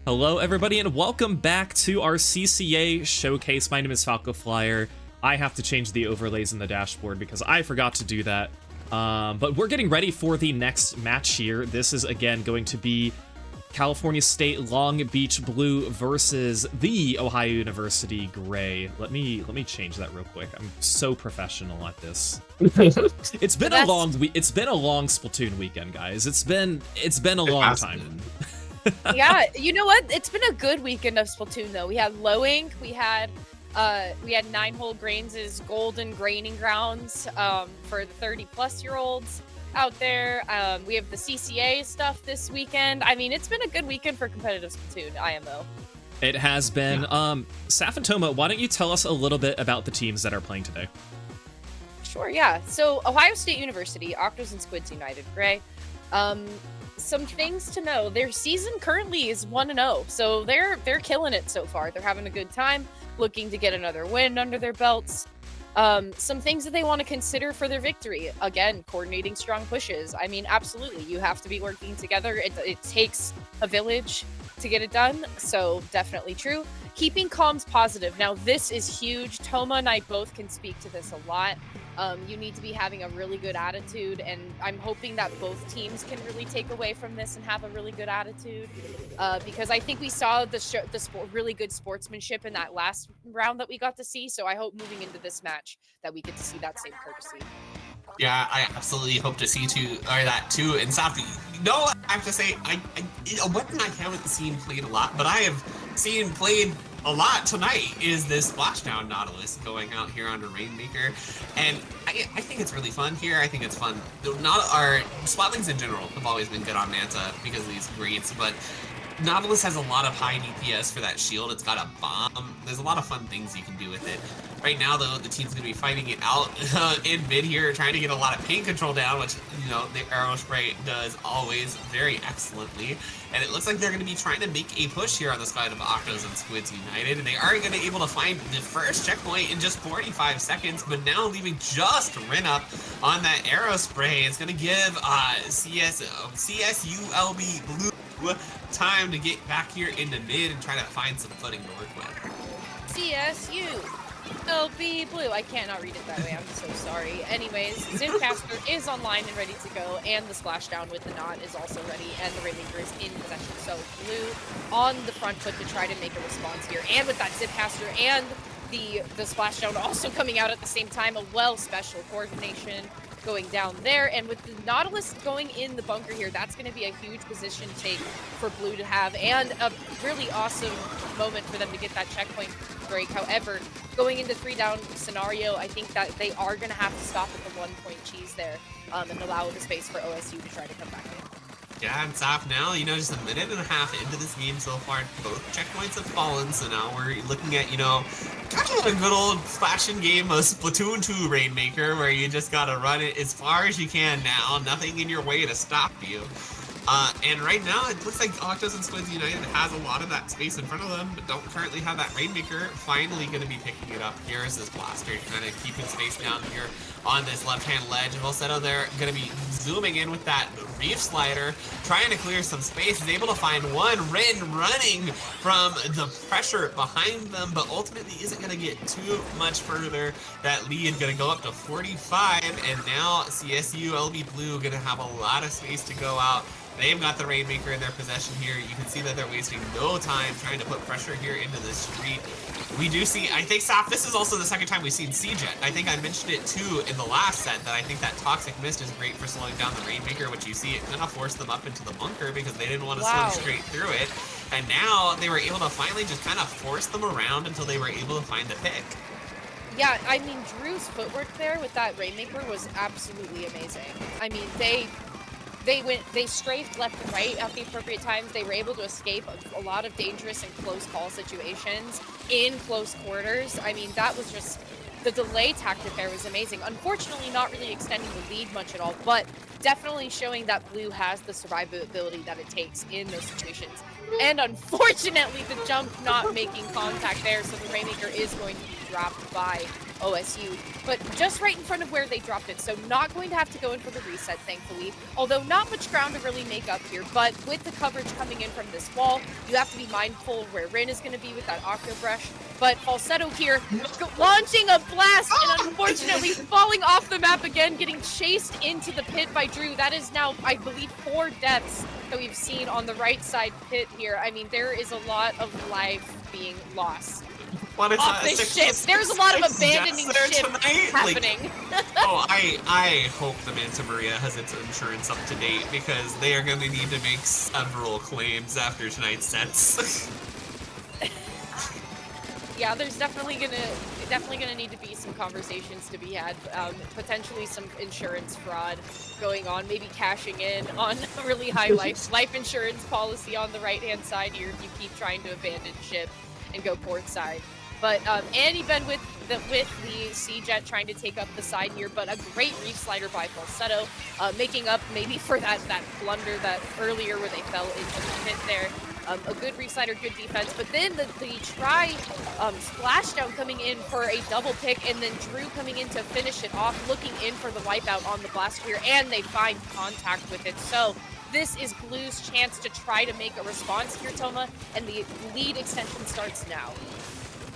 Hello, everybody, and welcome back to our CCA showcase. My name is Falco Flyer. I have to change the overlays in the dashboard because I forgot to do that. But we're getting ready for the next match here. This is, again, going to be California State Long Beach Blue versus the Ohio University Gray. Let me change that real quick. I'm so professional at this. It's been a long Splatoon weekend, guys. It's been a long time. Yeah, you know what? It's been a good weekend of Splatoon though. We had Low Ink, we had 9-hole Grains' golden graining grounds for the 30-plus-year-olds out there. We have the CCA stuff this weekend. I mean, it's been a good weekend for competitive Splatoon IMO. It has been. Saf and Toma, why don't you tell us a little bit about the teams that are playing today? Sure, yeah. So Ohio State University, Octos and Squids United Gray. Some things to know. Their season currently is 1-0, so they're killing it so far. They're having a good time, looking to get another win under their belts. Some things that they want to consider for their victory. Again, coordinating strong pushes. I mean, absolutely, you have to be working together. It takes a village to get it done, so definitely true. Keeping comms positive. Now, this is huge. Toma and I both can speak to this a lot. You need to be having a really good attitude, and I'm hoping that both teams can really take away from this and have a really good attitude, because I think we saw really good sportsmanship in that last round that we got to see, so I hope moving into this match that we get to see that same courtesy. Yeah, I absolutely hope to see that too. And Safi, I have to say, a weapon I haven't seen played a lot, but I have seen played a lot tonight is this Splashdown Nautilus going out here on a Rainmaker, and I think it's really fun here. I think it's fun. Our Splatlings in general have always been good on Manta because of these greats, but Nautilus has a lot of high DPS for that shield. It's got a bomb. There's a lot of fun things you can do with it. Right now, though, the team's going to be fighting it out in mid here, trying to get a lot of paint control down, which, the Arrow Spray does always very excellently. And it looks like they're going to be trying to make a push here on the side of Octos and Squids United. And they are going to be able to find the first checkpoint in just 45 seconds, but now leaving just Rin up on that Arrow Spray. It's going to give CSULB Blue time to get back here into mid and try to find some footing to work with. CSULB Blue. I cannot read it that way. I'm so sorry. Anyways, Zipcaster is online and ready to go, and the Splashdown with the knot is also ready, and the Rainmaker is in possession. So Blue on the front foot to try to make a response here, and with that Zipcaster and the Splashdown also coming out at the same time, a special coordination going down there, and with the Nautilus going in the bunker here, that's going to be a huge position take for Blue to have, and a really awesome moment for them to get that checkpoint break. However, going into 3-down scenario, I think that they are going to have to stop at the 1-point cheese there, and allow the space for OSU to try to come back in. Yeah, and Saf now, just a minute and a half into this game so far, both checkpoints have fallen, so now we're looking at, kind of a good old fashion game of Splatoon 2 Rainmaker, where you just gotta run it as far as you can now, nothing in your way to stop you. And right now, it looks like Octos and Squids United has a lot of that space in front of them, but don't currently have that Rainmaker. Finally going to be picking it up. Here is this Blaster kind of keeping space down here on this left-hand ledge. And Volsetto there going to be zooming in with that Reef Slider, trying to clear some space. Is able to find one Rin running from the pressure behind them, but ultimately isn't going to get too much further. That lead going to go up to 45, and now CSULB Blue going to have a lot of space to go out. They've got the Rainmaker in their possession here. You can see that they're wasting no time trying to put pressure here into the street. We do see, I think, Saf, this is also the second time we've seen C-Jet. I think I mentioned it too in the last set, that I think that Toxic Mist is great for slowing down the Rainmaker, which you see it kind of forced them up into the bunker because they didn't want to swim straight through it. And now they were able to finally just kind of force them around until they were able to find a pick. Yeah, I mean, Drew's footwork there with that Rainmaker was absolutely amazing. I mean, they strafed left and right at the appropriate times. They were able to escape a lot of dangerous and close call situations in close quarters. I mean, that was just, the delay tactic there was amazing. Unfortunately, not really extending the lead much at all, but definitely showing that Blue has the survivability that it takes in those situations. And unfortunately, the jump not making contact there, so the Rainmaker is going to be dropped by OSU, but just right in front of where they dropped it. So not going to have to go in for the reset, thankfully. Although not much ground to really make up here, but with the coverage coming in from this wall, you have to be mindful of where Rin is going to be with that Octo Brush. But Falsetto here, launching a blast and unfortunately falling off the map again, getting chased into the pit by Drew. That is now, I believe, 4 deaths that we've seen on the right side pit here. I mean, there is a lot of life being lost. What is off this ship. There's a lot of abandoning ship happening. Like, oh, I hope the Manta Maria has its insurance up to date because they are going to need to make several claims after tonight's sets. Yeah, there's definitely gonna need to be some conversations to be had. Potentially some insurance fraud going on. Maybe cashing in on a really high life insurance policy on the right hand side here if you keep trying to abandon ship and go port side. But Annie Ben with the C-Jet trying to take up the side here, but a great reef slider by Falsetto, making up maybe for that blunder that earlier where they fell into the pit there. A good reef slider, good defense, but then the try splashdown coming in for a double pick, and then Drew coming in to finish it off, looking in for the wipeout on the blastosphere, and they find contact with it. So this is Blue's chance to try to make a response here, Toma, and the lead extension starts now.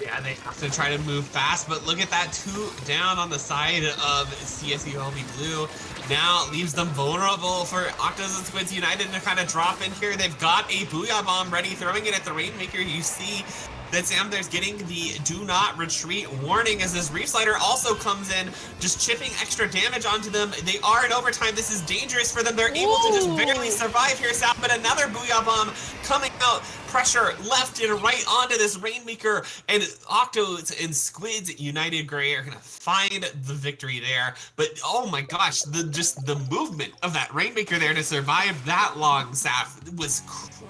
Yeah, they have to try to move fast, but look at that 2 down on the side of CSULB Blue. Now leaves them vulnerable for Octos and Squids United to kind of drop in here. They've got a Booyah Bomb ready, throwing it at the Rainmaker. You see that Sam there's getting the do not retreat warning as this Reef Slider also comes in, just chipping extra damage onto them. They are in overtime. This is dangerous for them. They're able to just barely survive here, Sam, but another Booyah Bomb coming out. Pressure left and right onto this Rainmaker, and Octos and Squids United Gray are gonna find the victory there. But oh my gosh, the movement of that Rainmaker there to survive that long, Saf, was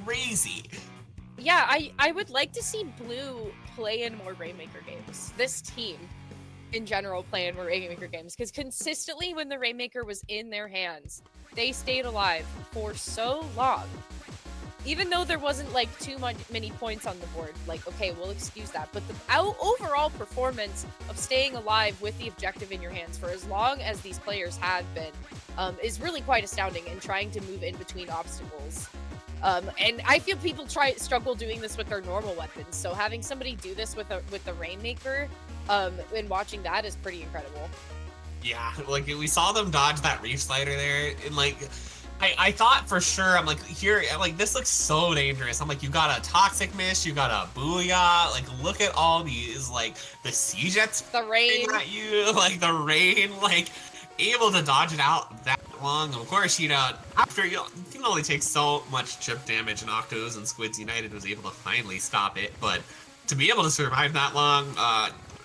crazy. Yeah, I would like to see Blue play in more Rainmaker games. This team, in general, play in more Rainmaker games, because consistently when the Rainmaker was in their hands, they stayed alive for so long. Even though there wasn't like too many points on the board, like, okay, we'll excuse that. But the overall performance of staying alive with the objective in your hands for as long as these players have been is really quite astounding, and trying to move in between obstacles. And I feel people struggle doing this with their normal weapons. So having somebody do this with the Rainmaker and watching that is pretty incredible. Yeah, like we saw them dodge that Reef Slider there, and like I thought for sure, I'm like, here, like, this looks so dangerous. I'm like, you got a Toxic Mist, you got a Booyah, like, look at all these, like, the C-Jets the rain at you, like, the rain, like, able to dodge it out that long. Of course, you know, after you can only take so much chip damage, and Octos and Squids United was able to finally stop it, but to be able to survive that long,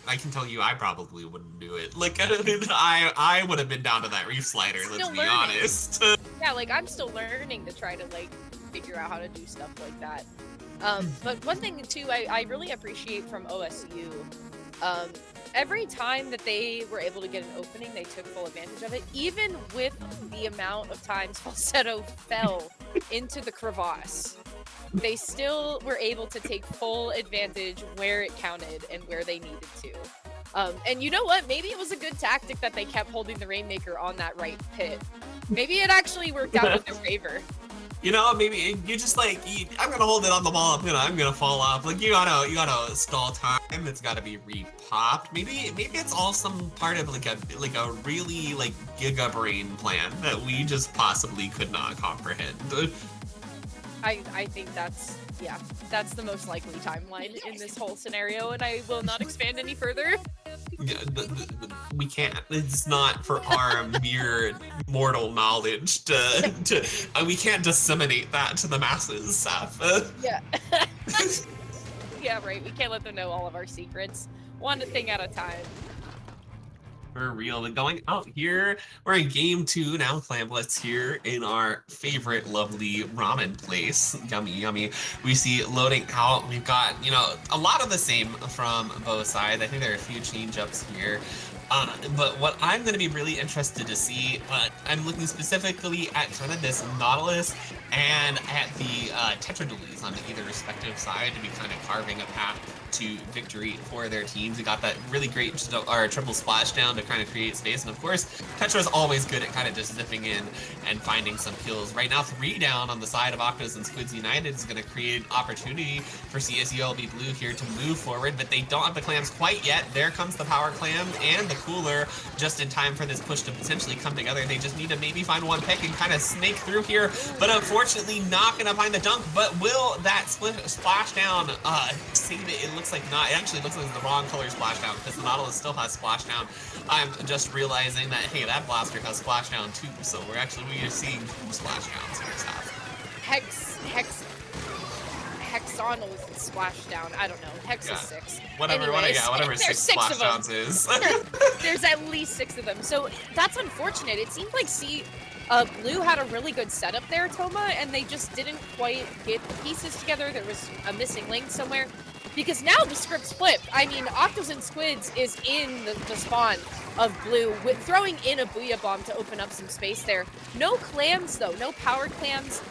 I can tell you I probably wouldn't do it. Like, I would have been down to that Reef Slider, let's be honest. Yeah, like, I'm still learning to try to, like, figure out how to do stuff like that. But one thing, too, I really appreciate from OSU, every time that they were able to get an opening, they took full advantage of it, even with the amount of times Falsetto fell into the crevasse. They still were able to take full advantage where it counted and where they needed to. And you know what? Maybe it was a good tactic that they kept holding the Rainmaker on that right pit. Maybe it actually worked out in their favor. You know, maybe you just like, I'm gonna hold it on the wall. I'm gonna fall off. Like, you gotta stall time. It's gotta be repopped. Maybe it's all some part of like a really like giga brain plan that we just possibly could not comprehend. I think that's the most likely timeline in this whole scenario, and I will not expand any further. Yeah, we can't. It's not for our mere mortal knowledge we can't disseminate that to the masses, Saf. Yeah. Yeah, right. We can't let them know all of our secrets. One thing at a time. For real. Going out here, we're in game 2 now. Clamblets here in our favorite lovely ramen place. Yummy, yummy. We see loading out. We've got, you know, a lot of the same from both sides. I think there are a few change ups here. But what I'm going to be really interested to see, I'm looking specifically at kind of this Nautilus and at the Tetradoles on either respective side to be kind of carving a path to victory for their teams. We got that really great triple splashdown to kind of create space, and of course, Tetra's always good at kind of just zipping in and finding some kills. Right now, 3 down on the side of Octos and Squids United is going to create an opportunity for CSULB Blue here to move forward, but they don't have the clams quite yet. There comes the power clam and the cooler just in time for this push to potentially come together. They just need to maybe find one pick and kind of snake through here, but unfortunately not going to find the dunk. But will that splashdown save it? It looks like not. It actually looks like it's the wrong color splashdown because the Nautilus still has splashdown. I'm just realizing that, hey, that blaster has splashdown too, so we are seeing 2 splashdowns first half. Hexagonal splashdown. I don't know. Hex is 6. Whatever 6 splashdowns is. There's at least 6 of them. So that's unfortunate. It seemed like Blue had a really good setup there, Toma, and they just didn't quite get the pieces together. There was a missing link somewhere. Because now the script's flipped. I mean, Octos and Squids is in the spawn of Blue, throwing in a Booyah Bomb to open up some space there. No clams, though. No power clams.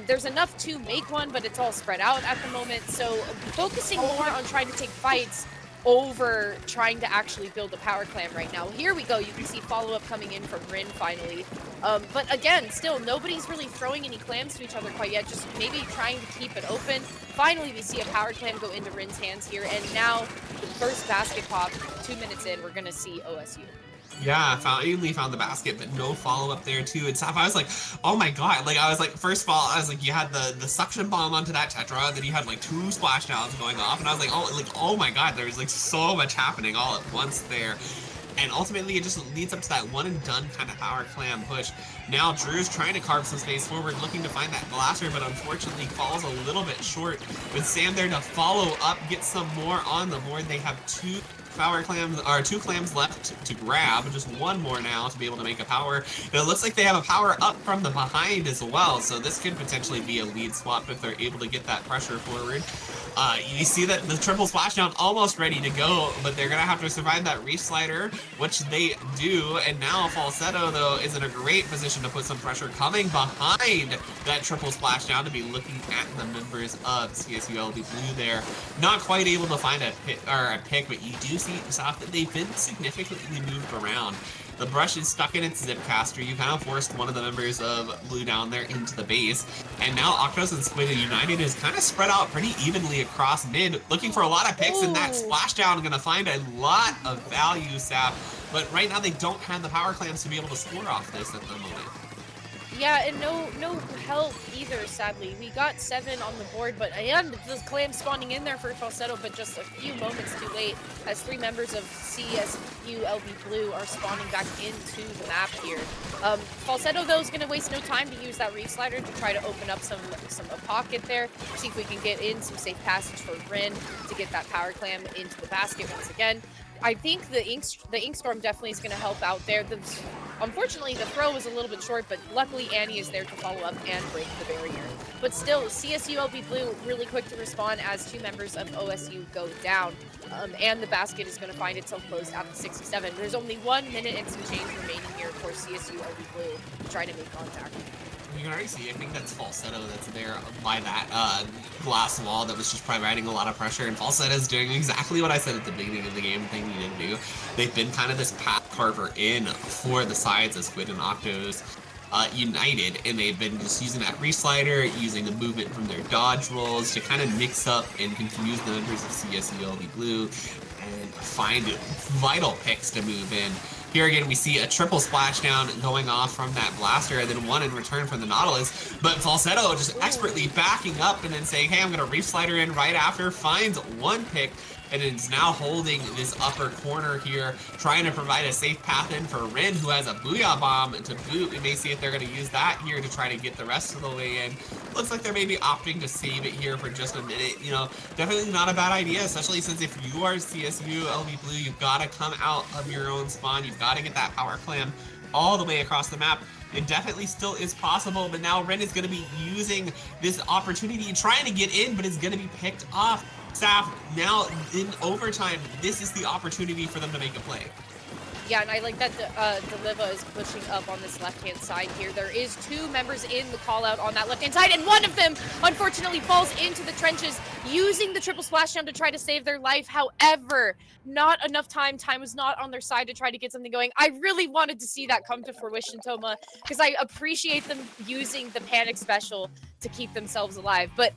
There's enough to make one, but it's all spread out at the moment. So focusing more on trying to take fights over trying to actually build a power clam right now. Here we go. You can see follow-up coming in from Rin finally. But again, still, nobody's really throwing any clams to each other quite yet, just maybe trying to keep it open. Finally, we see a power clam go into Rin's hands here, and now the first basket pop, 2 minutes in, we're going to see OSU. Yeah, finally found the basket, but no follow-up there too. And I was like, oh my god, like I was like, first of all, I was like, you had the suction bomb onto that Tetra, then you had like 2 splashdowns going off, and I was like, oh my god, there was like so much happening all at once there. And ultimately, it just leads up to that one and done kind of power clam push. Now, Drew's trying to carve some space forward, looking to find that blaster, but unfortunately falls a little bit short. With Sam there to follow up, get some more on the board. They have 2 clams left to grab, just 1 more now to be able to make a power. And it looks like they have a power up from the behind as well, so this could potentially be a lead swap if they're able to get that pressure forward. You see that the triple splashdown almost ready to go, but they're gonna have to survive that reslider, which they do. And now Falsetto, though, is in a great position to put some pressure coming behind that triple splashdown to be looking at the members of CSULB Blue there. Not quite able to find a pick, but you do see that they've been significantly moved around. The brush is stuck in its Zipcaster. You kind of forced one of the members of Blue down there into the base. And now Octos and Squid United is kind of spread out pretty evenly across mid, looking for a lot of picks, and that splashdown going to find a lot of value, Sap. But right now they don't have the power clams to be able to score off this at the moment. Yeah, and no help either, sadly. We got 7 on the board, and the clam spawning in there for Falsetto, but just a few moments too late, as 3 members of CSULB Blue are spawning back into the map here. Falsetto, though, is going to waste no time to use that reslider to try to open up a pocket there, see if we can get in some safe passage for Rin to get that power clam into the basket once again. I think the Inkstorm definitely is going to help out there. Unfortunately, the throw was a little bit short, but luckily Annie is there to follow up and break the barrier. But still, CSULB Blue really quick to respond as 2 members of OSU go down. And the basket is going to find itself closed at the 67. There's only 1 minute and some change remaining here for CSULB Blue to try to make contact. You can already see, I think that's Falsetto that's there by that glass wall that was just providing a lot of pressure, and Falsetto's doing exactly what I said at the beginning of the game they needed to do. They've been kind of this path carver in for the sides of Squid and Octos United, and they've been just using that reslider, using the movement from their dodge rolls to kind of mix up and confuse the members of CSULB Blue and find vital picks to move in. Here again, we see a triple splashdown going off from that blaster, and then 1 in return from the Nautilus. But Falsetto just expertly backing up and then saying, hey, I'm going to reslider in right after, finds 1 pick, and is now holding this upper corner here, trying to provide a safe path in for Rin, who has a Booyah Bomb to boot. We may see if they're going to use that here to try to get the rest of the way in. Looks like they're maybe opting to save it here for just a minute. You know, definitely not a bad idea, especially since if you are CSU LB Blue, you've got to come out of your own spawn. You've got to get that power clam all the way across the map. It definitely still is possible, but now Rin is going to be using this opportunity and trying to get in, but it's going to be picked off. Staff, now in overtime, this is the opportunity for them to make a play. Yeah, and I like that Deliva is pushing up on this left-hand side here. There is 2 members in the call-out on that left-hand side, and one of them, unfortunately, falls into the trenches, using the triple splashdown to try to save their life. However, not enough time. Time was not on their side to try to get something going. I really wanted to see that come to fruition, Toma, because I appreciate them using the panic special to keep themselves alive. But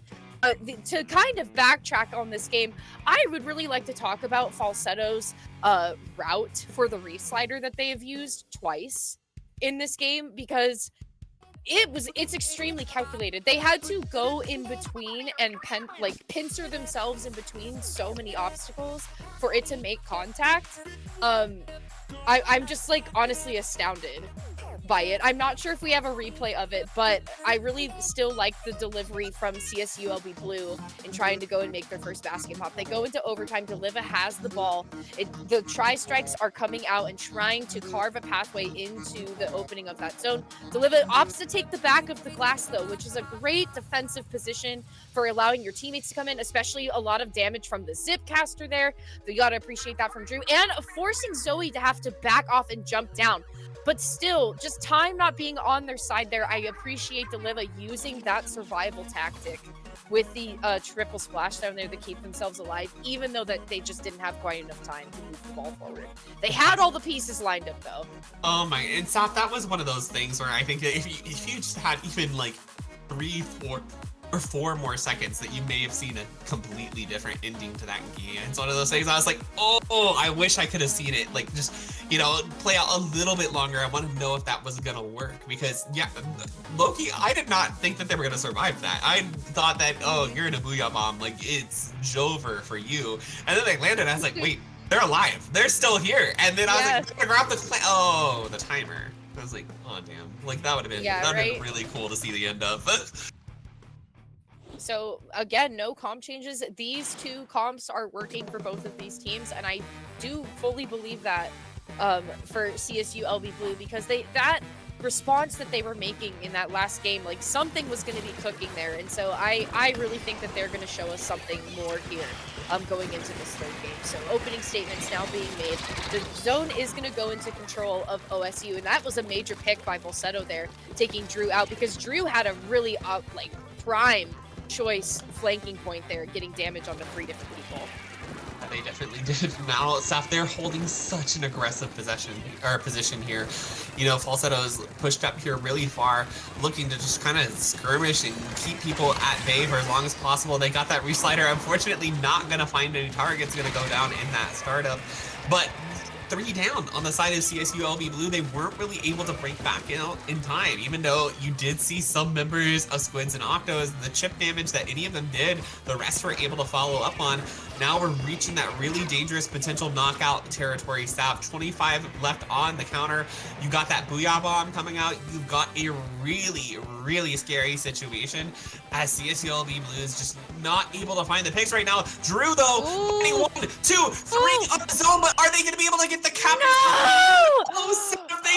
to kind of backtrack on this game, I would really like to talk about Falsetto's route for the reef slider that they have used twice in this game, because it's extremely calculated. They had to go in between and pincer themselves in between so many obstacles for it to make contact. I'm just like honestly astounded by it. I'm not sure if we have a replay of it, but I really still like the delivery from CSULB Blue in trying to go and make their first basket pop. They go into overtime. Deliva has the ball. The tri-strikes are coming out and trying to carve a pathway into the opening of that zone. Deliva opts to take the back of the glass, though, which is a great defensive position for allowing your teammates to come in, especially a lot of damage from the zip caster there. So you gotta appreciate that from Drew, and forcing Zoe to have to back off and jump down. But still, just time not being on their side there, I appreciate Deliva using that survival tactic with the triple splashdown there to keep themselves alive, even though that they just didn't have quite enough time to move the ball forward. They had all the pieces lined up, though. Oh my, and Saf, that was one of those things where I think that if you just had even like 3, 4, or 4 more seconds, that you may have seen a completely different ending to that game. It's one of those things I was like, oh, I wish I could have seen it, like, just, you know, play out a little bit longer. I want to know if that was gonna work, because yeah, Loki, I did not think that they were gonna survive that. I thought that, oh, you're in a booyah bomb, like, it's Jover for you. And then they landed, and I was like, wait, they're alive, they're still here. And then I was like, I'm gonna grab the timer. I was like, oh damn, like that would have been, been really cool to see the end of. So again, no comp changes. These 2 comps are working for both of these teams, and I do fully believe that for CSULB Blue, because that response that they were making in that last game, like something was going to be cooking there, and so I really think that they're going to show us something more here going into this 3rd game. So opening statements now being made. The zone is going to go into control of OSU, and that was a major pick by Falsetto there, taking Drew out, because Drew had a really prime choice flanking point there, getting damage onto 3 different people. They definitely did. Now, Saf, they're holding such an aggressive position here. You know, Falsetto's pushed up here really far, looking to just kind of skirmish and keep people at bay for as long as possible. They got that reslider. Unfortunately, not going to find any targets. Going to go down in that startup. But 3 down on the side of CSULB Blue. They weren't really able to break back out in time, even though you did see some members of Squids and Octos. The chip damage that any of them did, the rest were able to follow up on. Now we're reaching that really dangerous potential knockout territory. Saf, 25 left on the counter. You got that booyah bomb coming out. You've got a really, really scary situation as CSULB Blue is just not able to find the picks right now. Drew, though, 1, 2, 3 on the zone, but are they going to be able to get the cap? No!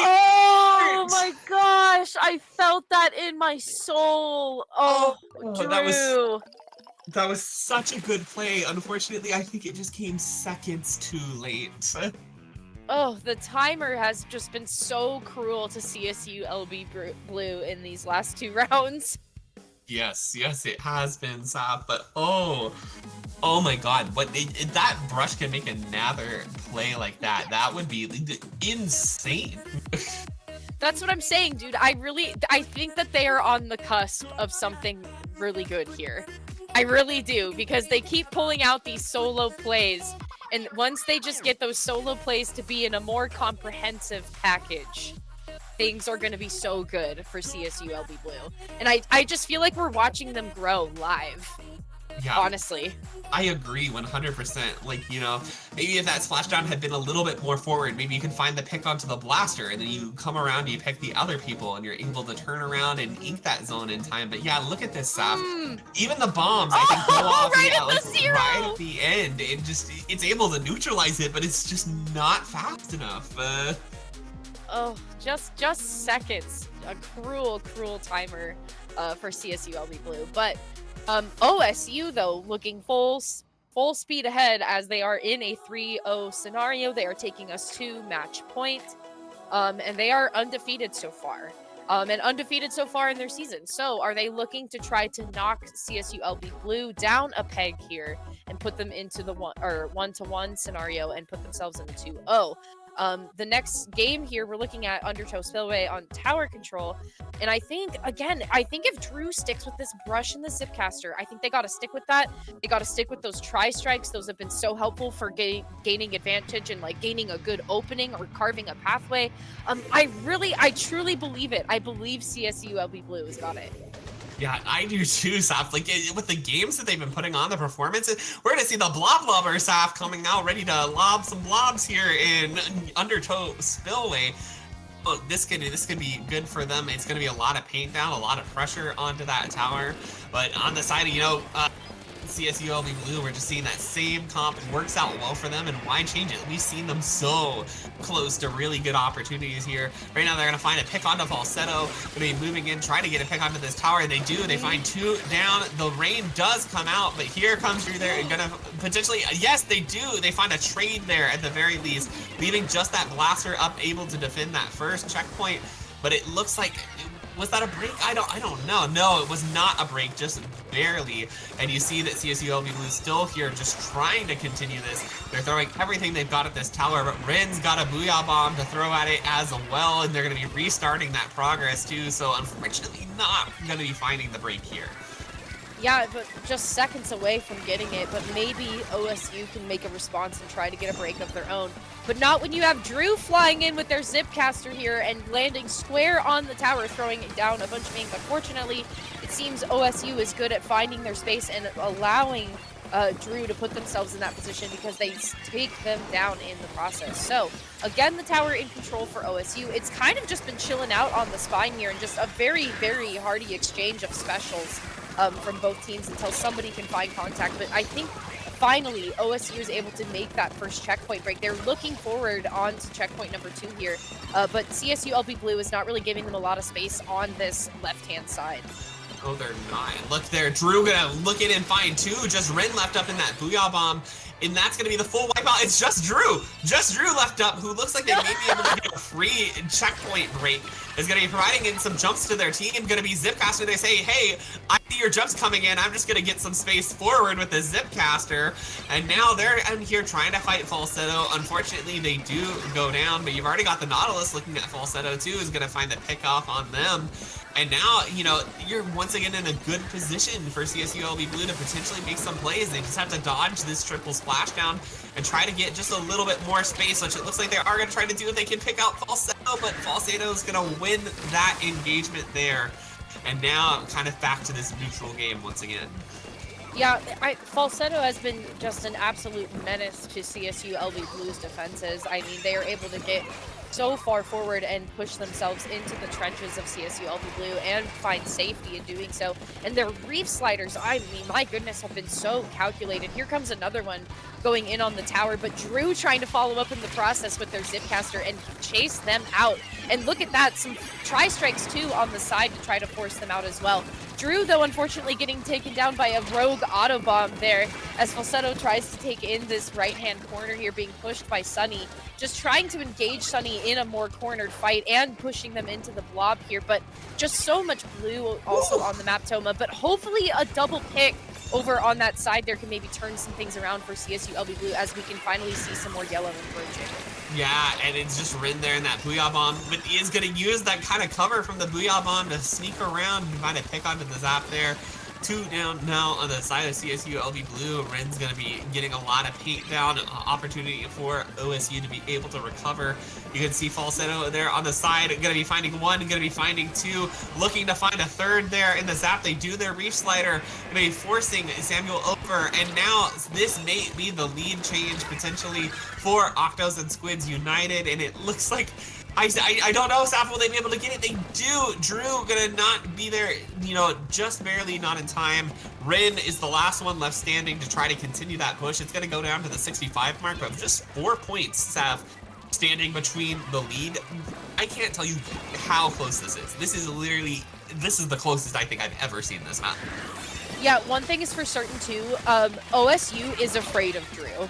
Oh my gosh, I felt that in my soul. Drew. That was such a good play. Unfortunately, I think it just came seconds too late. Oh, the timer has just been so cruel to CSULB Blue in these last 2 rounds. Yes, it has been, Saf, but oh my god, what if that brush can make another play like that, that would be insane. That's what I'm saying, dude. I think that they are on the cusp of something really good here. I really do, because they keep pulling out these solo plays, and once they just get those solo plays to be in a more comprehensive package, things are going to be so good for CSULB Blue. And I just feel like we're watching them grow live. Yeah, honestly. I agree 100%. Like, you know, maybe if that splashdown had been a little bit more forward, maybe you can find the pick onto the blaster, and then you come around and you pick the other people, and you're able to turn around and ink that zone in time. But yeah, look at this, Saf. Even the bombs, I think, go off right at the end. It's able to neutralize it, but it's just not fast enough. Just seconds. A cruel timer for CSULB Blue. But OSU, though, looking full full speed ahead as they are in a 3-0 scenario. They are taking us to match point, and they are undefeated so far. And undefeated so far in their season. So are they looking to try to knock CSULB Blue down a peg here and put them into the 1-to-1 scenario and put themselves in the 2-0? The next game here, we're looking at Undertow Spillway on tower control. And I think, again, if Drew sticks with this brush and the Zipcaster, I think they got to stick with that. They got to stick with those tri-strikes. Those have been so helpful for gaining advantage and like gaining a good opening or carving a pathway. I truly believe it. I believe CSULB Blue has got it. Yeah, I do too, Saf. Like, with the games that they've been putting on, the performances, we're going to see the blob lobber, Saf, coming out ready to lob some blobs here in Undertow Spillway. Oh, this could be good for them. It's going to be a lot of paint down, a lot of pressure onto that tower. But on the side of, CSULB Blue, we're just seeing that same comp. It works out well for them, and why change it? We've seen them so close to really good opportunities here. Right now, they're going to find a pick onto Falsetto. Going to be moving in, trying to get a pick onto this tower, and they do. They find 2 down. The rain does come out, but here comes Drew there. Going to potentially, yes, they do. They find a trade there at the very least, leaving just that blaster up, able to defend that first checkpoint. But it looks like, was that a break? I don't know. No, it was not a break, just barely. And you see that CSULB Blue is still here, just trying to continue this. They're throwing everything they've got at this tower, but Ren's got a Booyah Bomb to throw at it as well, and they're going to be restarting that progress too. So unfortunately, not going to be finding the break here. Yeah, but just seconds away from getting it, but maybe OSU can make a response and try to get a break of their own. But not when you have Drew flying in with their Zipcaster here and landing square on the tower, throwing it down a bunch of ink. Unfortunately, it seems OSU is good at finding their space and allowing Drew to put themselves in that position because they take them down in the process. So, again, the tower in control for OSU. It's kind of just been chilling out on the spine here and just a very, very hearty exchange of specials from both teams until somebody can find contact. But I think finally OSU is able to make that first checkpoint break. They're looking forward on to checkpoint number 2 here, but CSULB Blue is not really giving them a lot of space on this left-hand side. Oh, they're not. Look there, Drew gonna look in and find 2. Just Ren left up in that Booyah Bomb. And that's going to be the full wipeout. It's just Drew. Just Drew left up, who looks like they may be able to get a free checkpoint break. Is going to be providing in some jumps to their team. Going to be Zipcaster. They say, hey, I see your jumps coming in. I'm just going to get some space forward with the Zipcaster. And now they're in here trying to fight Falsetto. Unfortunately, they do go down. But you've already got the Nautilus looking at Falsetto, too, is going to find the pick off on them. And now, you're once again in a good position for CSULB Blue to potentially make some plays. They just have to dodge this triple splashdown and try to get just a little bit more space, which it looks like they are going to try to do if they can pick out Falsetto, but Falsetto is going to win that engagement there. And now kind of back to this neutral game once again. Yeah, Falsetto has been just an absolute menace to CSULB Blue's defenses. I mean, they are able to get so far forward and push themselves into the trenches of CSULB Blue and find safety in doing so. And their reef sliders, I mean, my goodness, have been so calculated. Here comes another one going in on the tower, but Drew trying to follow up in the process with their Zipcaster and chase them out. And look at that, some tri-strikes too on the side to try to force them out as well. Drew, though, unfortunately getting taken down by a rogue auto bomb there as Falsetto tries to take in this right-hand corner here, being pushed by Sunny. Just trying to engage Sunny in a more cornered fight and pushing them into the blob here, but just so much blue also on the map, Toma. But hopefully a double pick over on that side there can maybe turn some things around for CSULB Blue as we can finally see some more yellow emerging. Yeah, and it's just Rin there in that Booyah Bomb, but he is going to use that kind of cover from the Booyah Bomb to sneak around and find a pick onto the Zap there. 2 down now on the side of CSULB Blue. Ren's going to be getting a lot of paint down, opportunity for OSU to be able to recover. You can see Falsetto there on the side, going to be finding 1, going to be finding 2, looking to find a 3rd there in the Zap. They do their reef slider, going to be forcing Samuel over, and now this may be the lead change potentially for Octos and Squids United, and it looks like I don't know, Saf, will they be able to get it? They do. Drew gonna not be there, just barely not in time. Rin is the last one left standing to try to continue that push. It's gonna go down to the 65 mark, but just 4 points, Saf, standing between the lead. I can't tell you how close this is. This is literally this is the closest I think I've ever seen this map. Yeah, one thing is for certain too, OSU is afraid of Drew.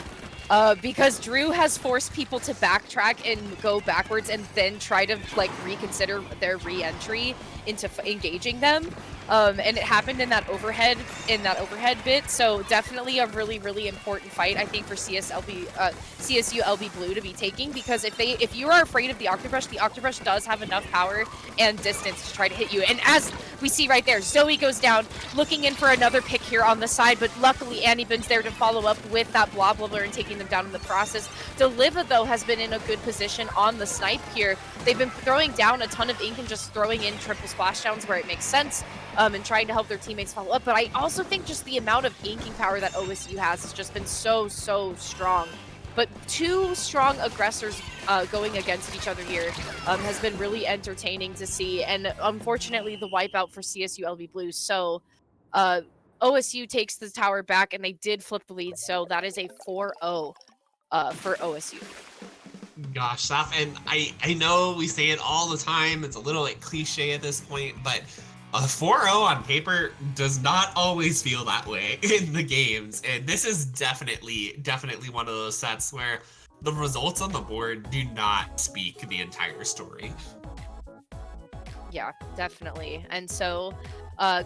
Because Drew has forced people to backtrack and go backwards and then try to like reconsider their re-entry into engaging them. And it happened in that overhead bit. So definitely a really, really important fight, I think, for CSULB Blue to be taking, because if you are afraid of the Octobrush does have enough power and distance to try to hit you. And as we see right there, Zoe goes down, looking in for another pick here on the side, but luckily Annibin's there to follow up with that blob leveler and taking them down in the process. Deliva, though, has been in a good position on the snipe here. They've been throwing down a ton of ink and just throwing in triple splashdowns where it makes sense. And trying to help their teammates follow up. But I also think just the amount of inking power that OSU has just been so strong. But two strong aggressors going against each other here has been really entertaining to see. And unfortunately, the wipeout for CSULB Blue. So OSU takes the tower back, and they did flip the lead. So that is a 4-0 for OSU. Gosh, Saf, and I know we say it all the time. It's a little like cliche at this point, but a 4-0 on paper does not always feel that way in the games. And this is definitely one of those sets where the results on the board do not speak the entire story. Yeah, definitely. And so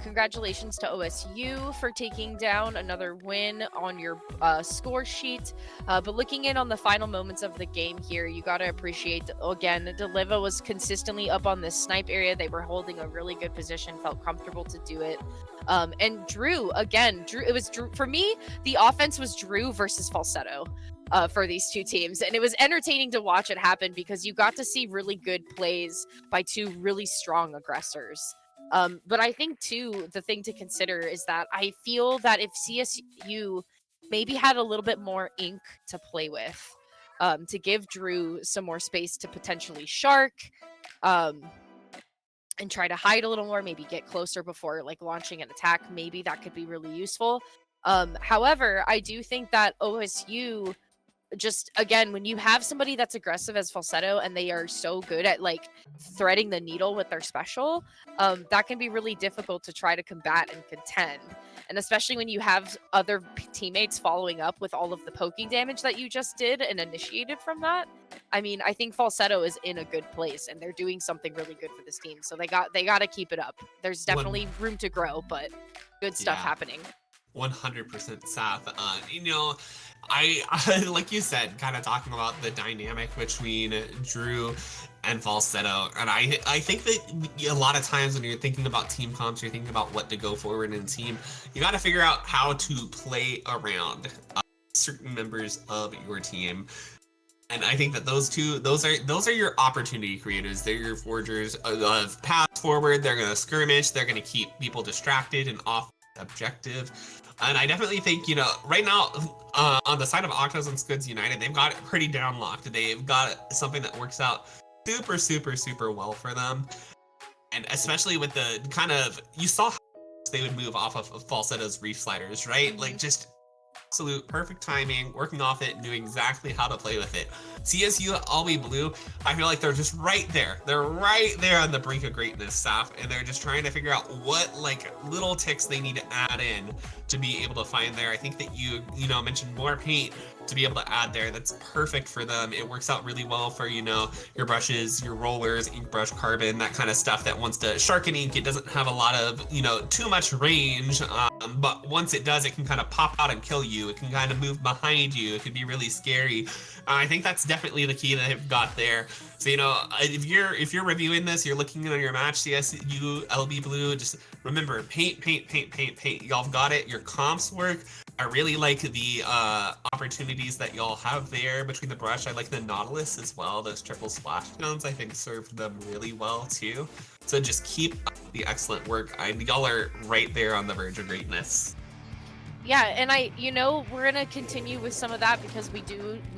congratulations to OSU for taking down another win on your score sheet. But looking in on the final moments of the game here, you got to appreciate, again, Deliva was consistently up on this snipe area. They were holding a really good position, felt comfortable to do it. And Drew, it was Drew. For me, the offense was Drew versus Falsetto. For these two teams, and it was entertaining to watch it happen because you got to see really good plays by two really strong aggressors. But I think too, the thing to consider is that I feel that if CSU maybe had a little bit more ink to play with, to give Drew some more space to potentially shark, and try to hide a little more, maybe get closer before like launching an attack, maybe that could be really useful. However, I do think that OSU, just again, when you have somebody that's aggressive as Falsetto and they are so good at like threading the needle with their special, that can be really difficult to try to combat and contend. And especially when you have other teammates following up with all of the poking damage that you just did and initiated from that. I mean, I think Falsetto is in a good place and they're doing something really good for this team. So they got to keep it up. There's definitely room to grow, but good stuff happening. 100% Saf. I like you said, kind of talking about the dynamic between Drew and Falsetto, and I think that a lot of times when you're thinking about team comps, you're thinking about what to go forward in a team, you got to figure out how to play around certain members of your team. And I think that those are your opportunity creators. They're your forgers of paths forward. They're going to skirmish. They're going to keep people distracted and off objective. And I definitely think, right now, on the side of Octos and Squids United, they've got it pretty down locked. They've got something that works out super well for them. And especially with the kind of, you saw how they would move off of Falsetto's Reef Sliders, right? Like just absolute perfect timing, working off it, and doing exactly how to play with it. CSULB Blue, I feel like they're just right there. They're right there on the brink of greatness, Saf, and they're just trying to figure out what like little ticks they need to add in to be able to find there. I think that you mentioned more paint to be able to add there. That's perfect for them. It works out really well for, your brushes, your rollers, ink brush, carbon, that kind of stuff that wants to sharpen ink. It doesn't have a lot of, too much range, but once it does, it can kind of pop out and kill you. It can kind of move behind you. It can be really scary. I think that's definitely the key that they've got there. So, if you're reviewing this, you're looking at your match, CSULB Blue, just remember, paint. Y'all got it. Your comps work. I really like the opportunities that y'all have there between the brush. I like the Nautilus as well. Those triple splashdowns, I think, served them really well too. So just keep up the excellent work. Y'all are right there on the verge of greatness. Yeah, and we're gonna continue with some of that because we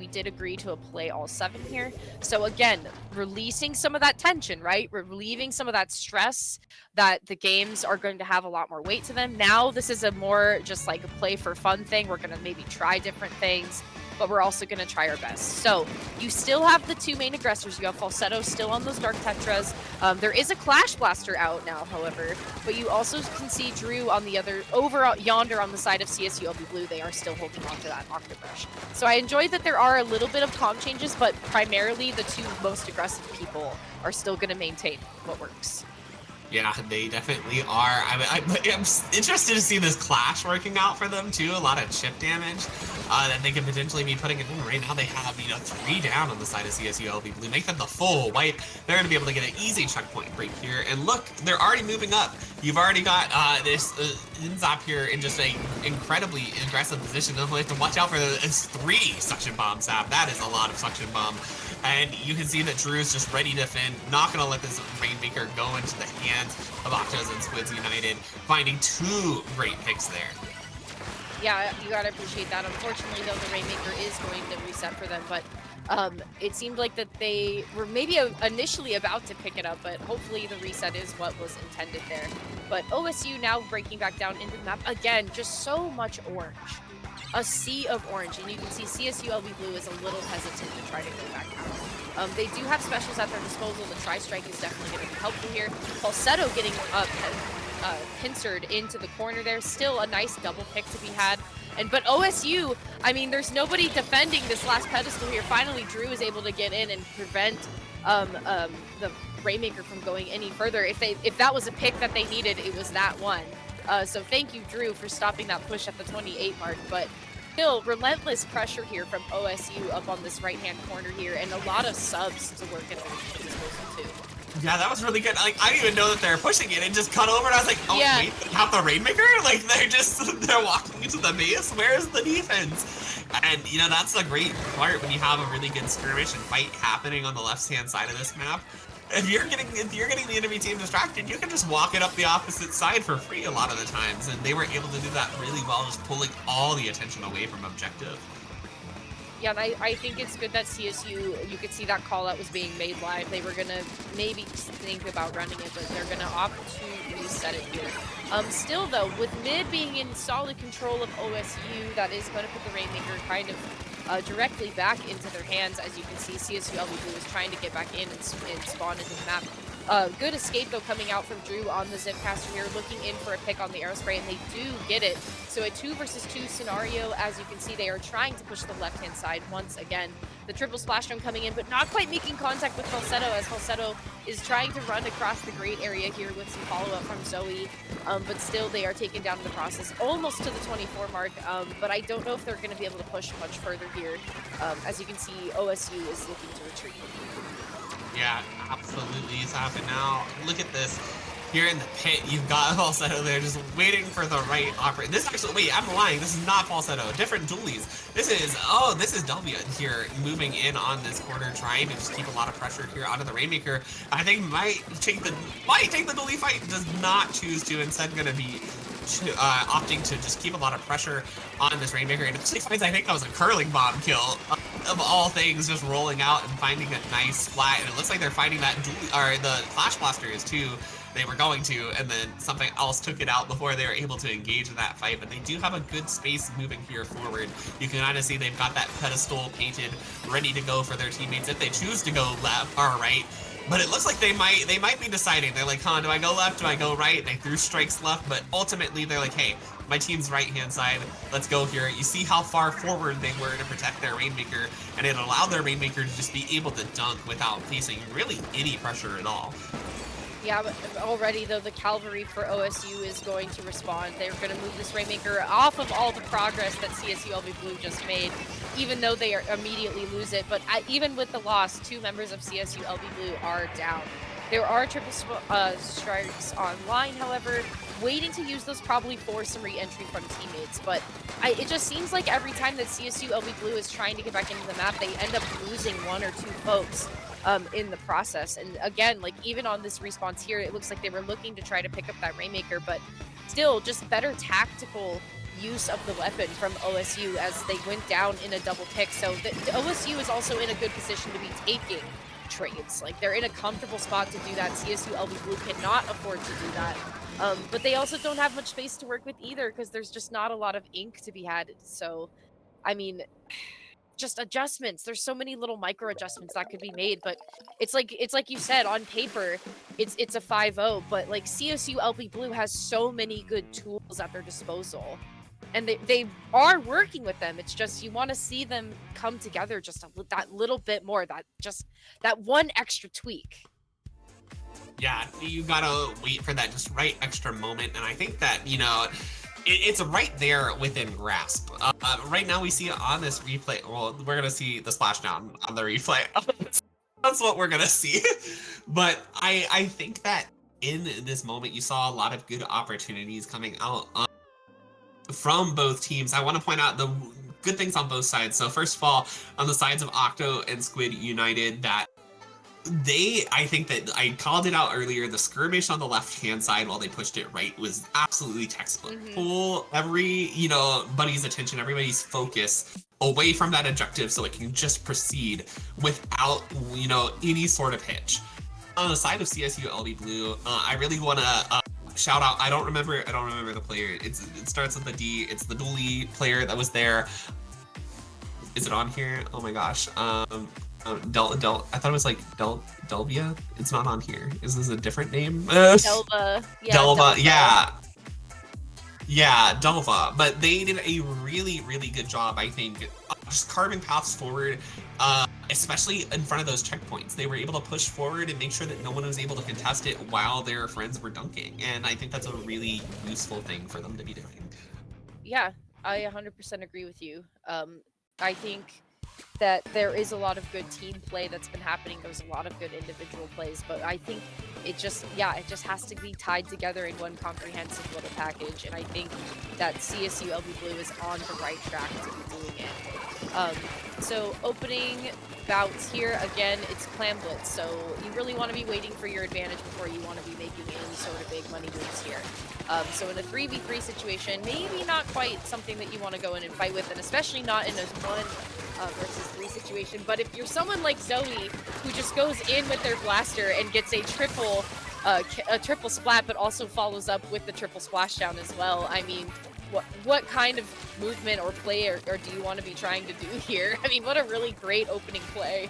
did agree to a play all 7 here. So again, releasing some of that tension, right? Relieving some of that stress that the games are going to have a lot more weight to them. Now this is a more just like a play for fun thing. We're gonna maybe try different things. but we're also going to try our best. So you still have the two main aggressors. You have Falsetto still on those Dark Tetras. There is a Clash Blaster out now, however, but you also can see Drew on the other, over yonder on the side of CSULB Blue. They are still holding on to that Octobrush. So I enjoy that there are a little bit of comm changes, but primarily the two most aggressive people are still going to maintain what works. Yeah, they definitely are. I'm interested to see this clash working out for them too. A lot of chip damage that they could potentially be putting in. Right now they have 3 down on the side of CSULB Blue. Make them the full wipe. They're going to be able to get an easy checkpoint break here. And look, they're already moving up. You've already got this Inzap here in just a incredibly aggressive position. They'll have to watch out for the 3 suction bomb Zap. That is a lot of suction bomb. And you can see that Drew is just ready to defend, not going to let this Rainmaker go into the hands of Octos and Squids United, finding 2 great picks there. Yeah, you gotta appreciate that. Unfortunately, though, the Rainmaker is going to reset for them, but it seemed like that they were maybe initially about to pick it up, but hopefully the reset is what was intended there. But OSU now breaking back down into the map. Again, just so much orange. A sea of orange, and you can see CSULB Blue is a little hesitant to try to go back out. They do have specials at their disposal. The Tri-Strike is definitely going to be helpful here. Falsetto getting pincered into the corner there. Still a nice double pick to be had. But OSU, I mean, there's nobody defending this last pedestal here. Finally, Drew is able to get in and prevent the Rainmaker from going any further. If that was a pick that they needed, it was that one. So thank you, Drew, for stopping that push at the 28 mark. But still, relentless pressure here from OSU up on this right-hand corner here, and a lot of subs to work at their disposal too. Yeah, that was really good. Like, I didn't even know that they were pushing it. It just cut over, and I was like, oh, yeah. Wait, they have the Rainmaker? Like, they're walking into the base? Where's the defense? And, that's a great part when you have a really good skirmish and fight happening on the left-hand side of this map. If you're getting the enemy team distracted, you can just walk it up the opposite side for free a lot of the times, and they were able to do that really well, just pulling all the attention away from objective. Yeah, and I think it's good that CSU, you could see that call out was being made live. They were gonna maybe think about running it, but they're gonna opt to reset it here. Still though, with mid being in solid control of OSU, that is gonna put the Rainmaker kind of directly back into their hands. As you can see, CSULB Blue is trying to get back in and spawn into the map. Good escape, though, coming out from Drew on the Zipcaster here, looking in for a pick on the Aerospray, and they do get it. So a 2 versus 2 scenario. As you can see, they are trying to push the left-hand side once again. The triple splashdown coming in, but not quite making contact with Falsetto, as Falsetto is trying to run across the great area here with some follow-up from Zoe. But still, they are taken down in the process, almost to the 24 mark. But I don't know if they're going to be able to push much further here. As you can see, OSU is looking to retreat. Yeah, absolutely. It's happening now. Look at this. Here in the pit, you've got Falsetto there just waiting for the right operator. This actually, wait, I'm lying. This is not Falsetto. Different dualies. This is W here moving in on this corner, trying to just keep a lot of pressure here onto the Rainmaker. I think might take the dualie fight. Does not choose to. Instead, going to be opting to just keep a lot of pressure on this Rainmaker. And it actually finds, I think that was a curling bomb kill of all things, just rolling out and finding a nice splat. And it looks like they're finding that the Flash Blasters too. They were going to, and then something else took it out before they were able to engage in that fight. But they do have a good space moving here forward. You can kind of see they've got that pedestal painted, ready to go for their teammates if they choose to go left or right. But it looks like they might be deciding. They're like, huh, do I go left? Do I go right? And they threw strikes left, but ultimately they're like, hey, my team's right-hand side. Let's go here. You see how far forward they were to protect their Rainmaker, and it allowed their Rainmaker to just be able to dunk without facing really any pressure at all. Yeah, but already, though, the cavalry for OSU is going to respond. They're going to move this Rainmaker off of all the progress that CSULB Blue just made, even though they immediately lose it. But even with the loss, 2 members of CSULB Blue are down. There are triple strikes online, however, waiting to use those probably for some re-entry from teammates. But it just seems like every time that CSULB Blue is trying to get back into the map, they end up losing 1 or 2 folks in the process. And again, like even on this response here, it looks like they were looking to try to pick up that Rainmaker, but still just better tactical use of the weapon from OSU as they went down in a double pick. So the OSU is also in a good position to be taking trades. Like they're in a comfortable spot to do that. CSULB Blue cannot afford to do that. But they also don't have much space to work with either because there's just not a lot of ink to be had. So, I mean, just adjustments. There's so many little micro adjustments that could be made, but it's like you said, on paper, it's a 5-0, but like CSULB Blue has so many good tools at their disposal. And they are working with them. It's just you want to see them come together just that little bit more, that one extra tweak. Yeah, you gotta wait for that just right extra moment, and I think that, you know, it's right there within grasp. Right now we see on this replay, well, we're gonna see the splashdown on the replay. That's what we're gonna see. But I think that in this moment you saw a lot of good opportunities coming out from both teams. I want to point out the good things on both sides. So first of all, on the sides of Octo and Squid United, that I think that I called it out earlier, the skirmish on the left-hand side while they pushed it right was absolutely textbook. Pull every, you know, buddy's attention, everybody's focus away from that objective so it can just proceed without, you know, any sort of hitch. On the side of CSULB Blue, I really want to shout out, I don't remember the player. It starts with a D. It's the dually player that was there. Is it on here? Oh my gosh. I thought it was like Delvia. It's not on here. Is this a different name? Delva. Yeah, Delva. Yeah, Delva. But they did a really, really good job, I think, just carving paths forward, especially in front of those checkpoints. They were able to push forward and make sure that no one was able to contest it while their friends were dunking. And I think that's a really useful thing for them to be doing. Yeah, I 100% agree with you. I think that there is a lot of good team play that's been happening. There's a lot of good individual plays, but I think it just has to be tied together in one comprehensive little package. And I think that CSULB Blue is on the right track to be doing it. So opening bouts here, again, it's Clam Blitz. So you really want to be waiting for your advantage before you want to be making any sort of big money moves here. So in a 3v3 situation, maybe not quite something that you want to go in and fight with, and especially not in a 1 versus 3 situation. But if you're someone like Zoe, who just goes in with their blaster and gets a triple splat, but also follows up with the triple splashdown as well, I mean, what kind of movement or play or do you want to be trying to do here? I mean, what a really great opening play.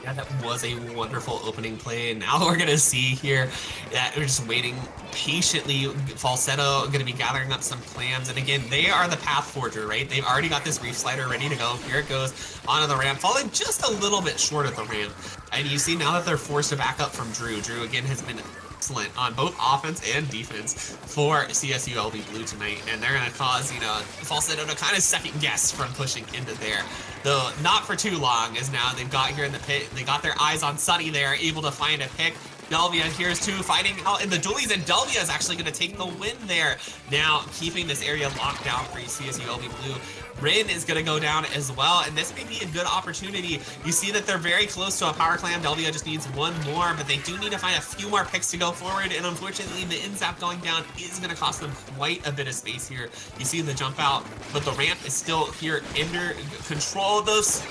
Yeah, that was a wonderful opening play. And now we're going to see here that we're just waiting patiently. Falsetto going to be gathering up some clams. And again, they are the path forger, right? They've already got this reef slider ready to go. Here it goes onto the ramp, falling just a little bit short of the ramp. And you see now that they're forced to back up from Drew. Drew, again, has been excellent on both offense and defense for CSULB Blue tonight. And they're going to cause, you know, Falsetto to kind of second guess from pushing into there. Though not for too long, as now they've got here in the pit, they got their eyes on Sunny there, able to find a pick. Delvia here's two fighting out in the dualies, and Delvia is actually going to take the win there. Now keeping this area locked down for CSULB Blue. Rin is going to go down as well, and this may be a good opportunity. You see that they're very close to a power clam. Delvia just needs one more, but they do need to find a few more picks to go forward, and unfortunately the inzap going down is going to cost them quite a bit of space here. You see the jump out, but the ramp is still here under control of those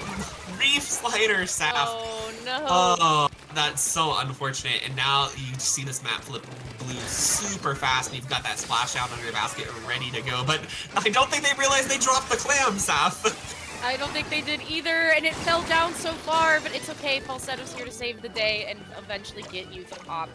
reef sliders, Saf. Oh no. Oh, that's so unfortunate. And now you see this map flip blue super fast, and you've got that splash out under your basket ready to go. But I don't think they realized they dropped the clam, Saf. I don't think they did either, and it fell down so far, but it's okay. Falsetto's here to save the day and eventually get you the pop.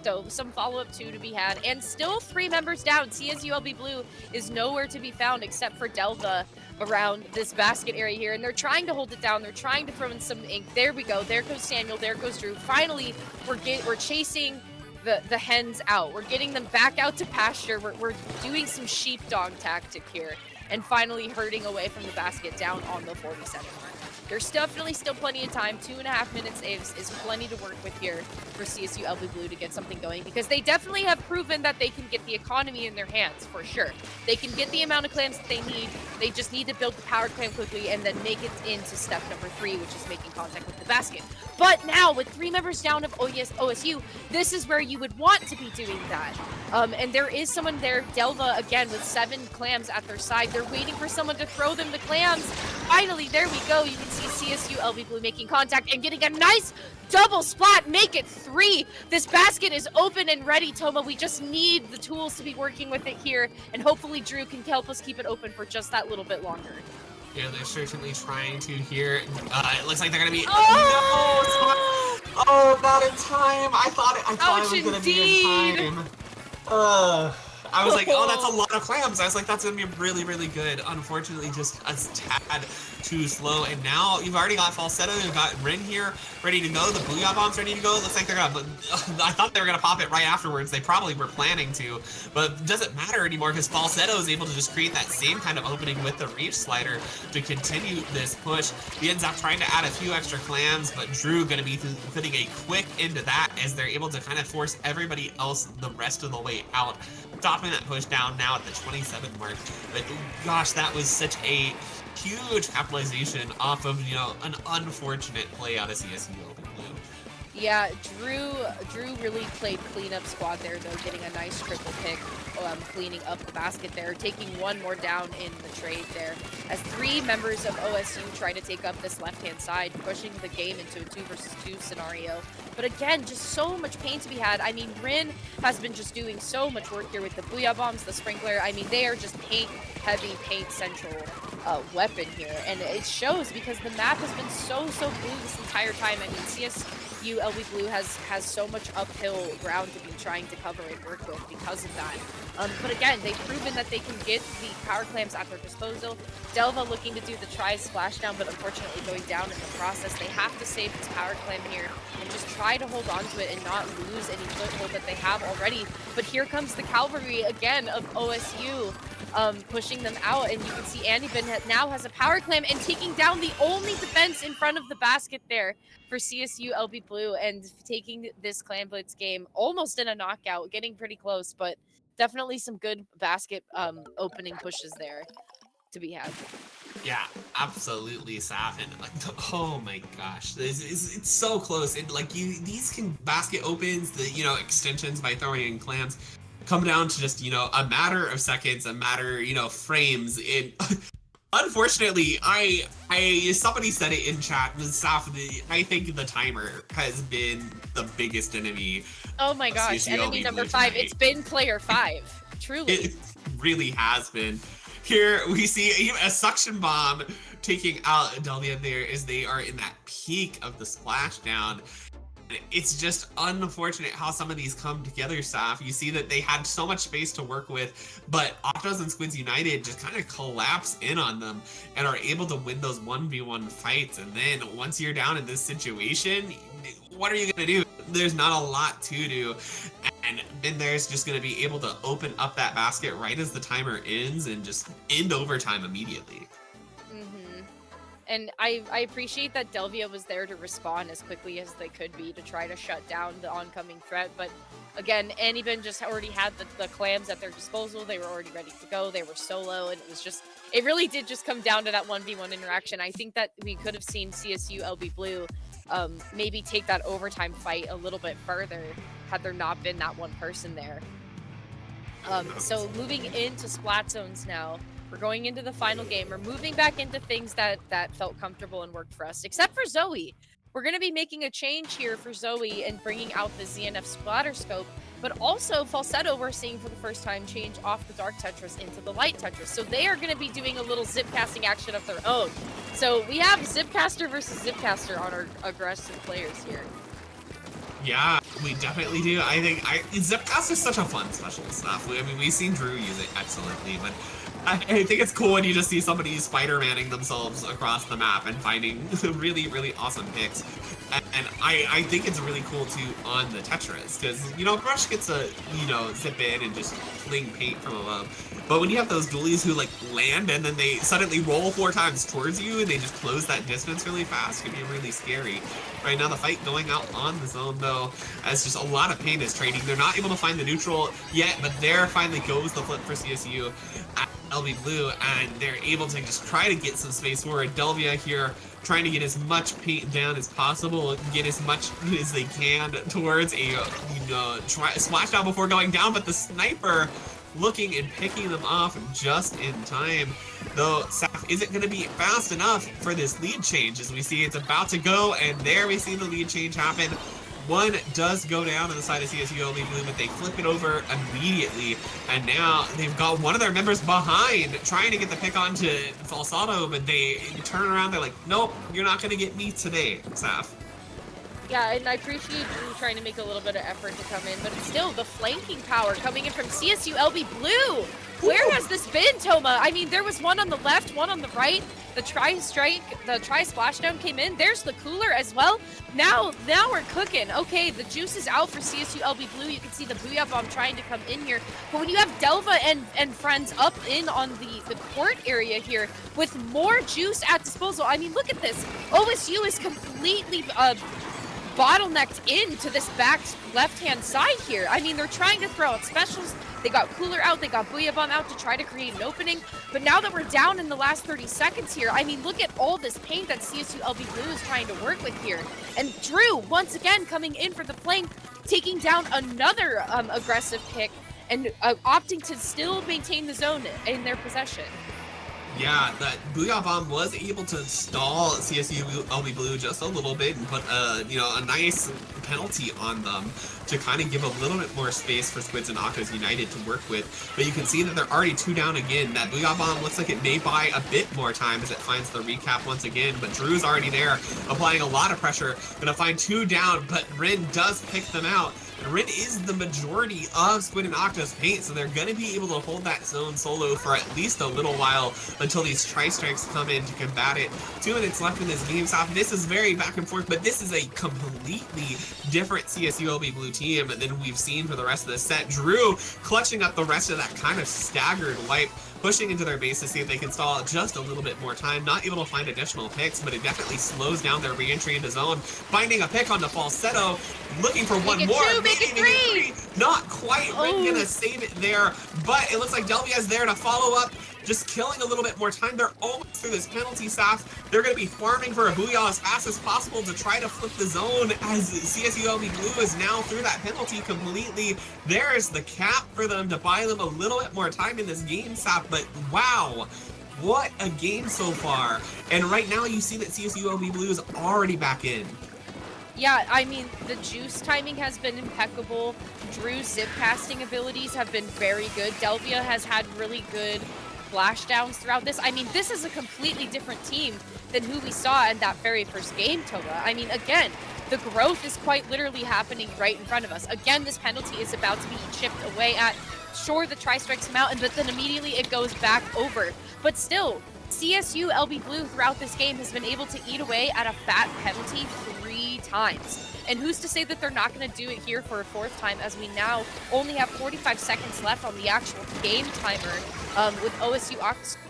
So some follow-up too to be had, and still 3 members down. CSULB Blue is nowhere to be found except for Delva around this basket area here, and they're trying to hold it down. They're trying to throw in some ink. There we go. There goes Samuel. There goes Drew. Finally, we're chasing the hens out. We're getting them back out to pasture. We're doing some sheepdog tactic here, and finally herding away from the basket down on the 47 mark. There's definitely still plenty of time. 2.5 minutes is plenty to work with here for CSULB Blue to get something going, because they definitely have proven that they can get the economy in their hands, for sure. They can get the amount of clams that they need. They just need to build the power clam quickly and then make it into step number 3, which is making contact with the basket. But now, with 3 members down of OSU, this is where you would want to be doing that. And there is someone there, Delva, again, with 7 clams at their side. They're waiting for someone to throw them the clams. Finally, there we go. You can see CSULB Blue making contact and getting a nice double splat. Make it 3. This basket is open and ready, Toma. We just need the tools to be working with it here, and hopefully Drew can help us keep it open for just that little bit longer. Yeah, they're certainly trying to here. It looks like they're gonna be. Oh! No! Oh, not in time. I thought Ouch, it was gonna indeed. be in time. I was like, oh, that's a lot of clams. I was like, that's gonna be really, really good. Unfortunately, just a tad too slow. And now you've already got Falsetto, you've got Rin here ready to go. The Booyah Bomb's ready to go. It looks like they're gonna. I thought they were gonna pop it right afterwards. They probably were planning to, but it doesn't matter anymore because Falsetto is able to just create that same kind of opening with the reach slider to continue this push. He ends up trying to add a few extra clams, but Drew gonna be putting a quick into that as they're able to kind of force everybody else the rest of the way out, stopping that push down now at the 27 mark. But gosh, that was such a huge capitalization off of, you know, an unfortunate play out of CSULB. Yeah, Drew really played cleanup squad there, though, getting a nice triple pick, cleaning up the basket there, taking one more down in the trade there, as 3 members of OSU try to take up this left-hand side, pushing the game into a 2 versus 2 scenario. But again, just so much pain to be had. I mean, Rin has been just doing so much work here with the Booyah Bombs, the Sprinkler. I mean, they are just paint-heavy, paint-central weapon here, and it shows because the map has been so blue this entire time. I mean, CSULB Blue has so much uphill ground to be trying to cover and work with because of that. But again, they've proven that they can get the power clams at their disposal. Delva looking to do the try splashdown, but unfortunately going down in the process. They have to save this power clam here and just try to hold on to it and not lose any foothold that they have already. But here comes the cavalry again of OSU. Pushing them out, and you can see Anibin now has a power clam and taking down the only defense in front of the basket there for CSULB Blue, and taking this Clam Blitz game almost in a knockout, getting pretty close, but definitely some good basket opening pushes there to be had. Yeah, absolutely, Saf, and like, oh my gosh, it's so close. And like these can basket opens, the extensions by throwing in clams, come down to just a matter of seconds, a matter frames. And unfortunately, somebody said it in chat. I think the timer has been the biggest enemy. Oh my gosh, enemy number 5. Tonight. It's been player 5. Truly, it really has been. Here we see a suction bomb taking out Delvia there as they are in that peak of the splashdown. It's just unfortunate how some of these come together, Saf. You see that they had so much space to work with, but Octos and Squids United just kind of collapse in on them and are able to win those 1v1 fights. And then once you're down in this situation, what are you going to do? There's not a lot to do. And then there's just going to be able to open up that basket right as the timer ends and just end overtime immediately. And I appreciate that Delvia was there to respond as quickly as they could be to try to shut down the oncoming threat. But again, Anibin just already had the clams at their disposal. They were already ready to go. They were solo, and it really did just come down to that 1v1 interaction. I think that we could have seen CSULB Blue maybe take that overtime fight a little bit further had there not been that one person there. So moving into Splat Zones now. We're going into the final game. We're moving back into things that felt comfortable and worked for us, except for Zoe. We're going to be making a change here for Zoe and bringing out the ZNF splatter scope, but also Falsetto we're seeing for the first time change off the Dark Tetris into the Light Tetris. So they are going to be doing a little zip casting action of their own. So we have Zipcaster versus Zipcaster on our aggressive players here. Yeah, we definitely do. I think Zipcast is such a fun special stuff. I mean, we've seen Drew use it excellently, but I think it's cool when you just see somebody Spider-Manning themselves across the map and finding really, really awesome picks. And I think it's really cool too on the Tetris, because Brush gets to zip in and just fling paint from above. But when you have those dualies who like land and then they suddenly roll 4 times towards you and they just close that distance really fast, it can be really scary. Right now the fight going out on the zone though, as just a lot of pain is trading. They're not able to find the neutral yet, but there finally goes the flip for CSU at LB Blue, and they're able to just try to get some space forward. Delvia here trying to get as much paint down as possible and get as much as they can towards a splash down before going down, but the sniper looking and picking them off just in time. Though Saf isn't going to be fast enough for this lead change, as we see it's about to go, and there we see the lead change happen. One does go down on the side of CSULB Blue, but they flip it over immediately. And now they've got one of their members behind, trying to get the pick onto Falsado, but they turn around, they're like, nope, you're not going to get me today, Saf. Yeah, and I appreciate Drew trying to make a little bit of effort to come in, but still, the flanking power coming in from CSULB Blue. Where has this been, Toma? I mean, there was one on the left, one on the right. The tri-splashdown came in. There's the cooler as well. Now we're cooking. Okay, the juice is out for CSULB Blue. You can see the Booyah Bomb trying to come in here. But when you have Delva and friends up in on the court area here with more juice at disposal, I mean, look at this. OSU is completely bottlenecked into this back left-hand side here. I mean, they're trying to throw out specials. They got Cooler out, they got Booyah Bomb out to try to create an opening. But now that we're down in the last 30 seconds here, I mean, look at all this paint that CSULB Blue is trying to work with here. And Drew, once again, coming in for the flank, taking down another aggressive pick and opting to still maintain the zone in their possession. Yeah, that Booyah Bomb was able to stall CSULB Blue just a little bit and put a nice penalty on them to kind of give a little bit more space for Squids and Octos United to work with. But you can see that they're already 2 down again. That Booyah Bomb looks like it may buy a bit more time as it finds the recap once again, but Drew's already there, applying a lot of pressure. Gonna find 2 down, but Rin does pick them out. Rin is the majority of Squid and Octos paint, so they're going to be able to hold that zone solo for at least a little while until these tri-strikes come in to combat it. 2 minutes left in this game, Stop. This is very back and forth, but this is a completely different CSULB Blue team than we've seen for the rest of the set. Drew clutching up the rest of that kind of staggered wipe, pushing into their base to see if they can stall just a little bit more time. Not able to find additional picks, but it definitely slows down their re-entry into zone. Finding a pick on the falsetto, looking for one more. Make it three. Not quite. Rin gonna save it there, but it looks like Delvia's there to follow up, just killing a little bit more time. They're almost through this penalty staff. They're going to be farming for a Booyah as fast as possible to try to flip the zone as CSULB Blue is now through that penalty completely. There's the cap for them to buy them a little bit more time in this game, staff, but wow. What a game so far. And right now you see that CSULB Blue is already back in. Yeah, I mean, the juice timing has been impeccable. Drew's zip casting abilities have been very good. Delvia has had really good splashdowns throughout this. I mean, this is a completely different team than who we saw in that very first game, Toga. I mean, again, the growth is quite literally happening right in front of us. Again, this penalty is about to be chipped away at. Sure, the tri-strikes come out, but then immediately it goes back over. But still, CSULB Blue throughout this game has been able to eat away at a fat penalty 3 times. And who's to say that they're not going to do it here for a 4th time, as we now only have 45 seconds left on the actual game timer, with OSU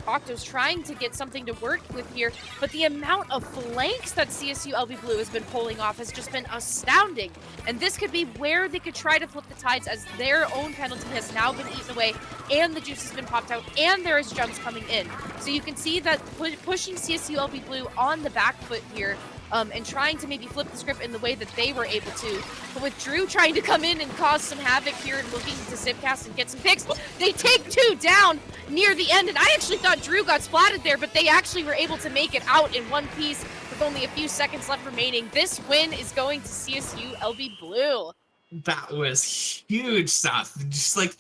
Octos trying to get something to work with here. But the amount of flanks that CSULB Blue has been pulling off has just been astounding. And this could be where they could try to flip the tides, as their own penalty has now been eaten away, and the juice has been popped out, and there is jumps coming in. So you can see that pushing CSULB Blue on the back foot here, and trying to maybe flip the script in the way that they were able to. But with Drew trying to come in and cause some havoc here and looking to zipcast and get some picks, they take 2 down near the end. And I actually thought Drew got splatted there, but they actually were able to make it out in one piece with only a few seconds left remaining. This win is going to CSULB Blue. That was huge stuff. Just like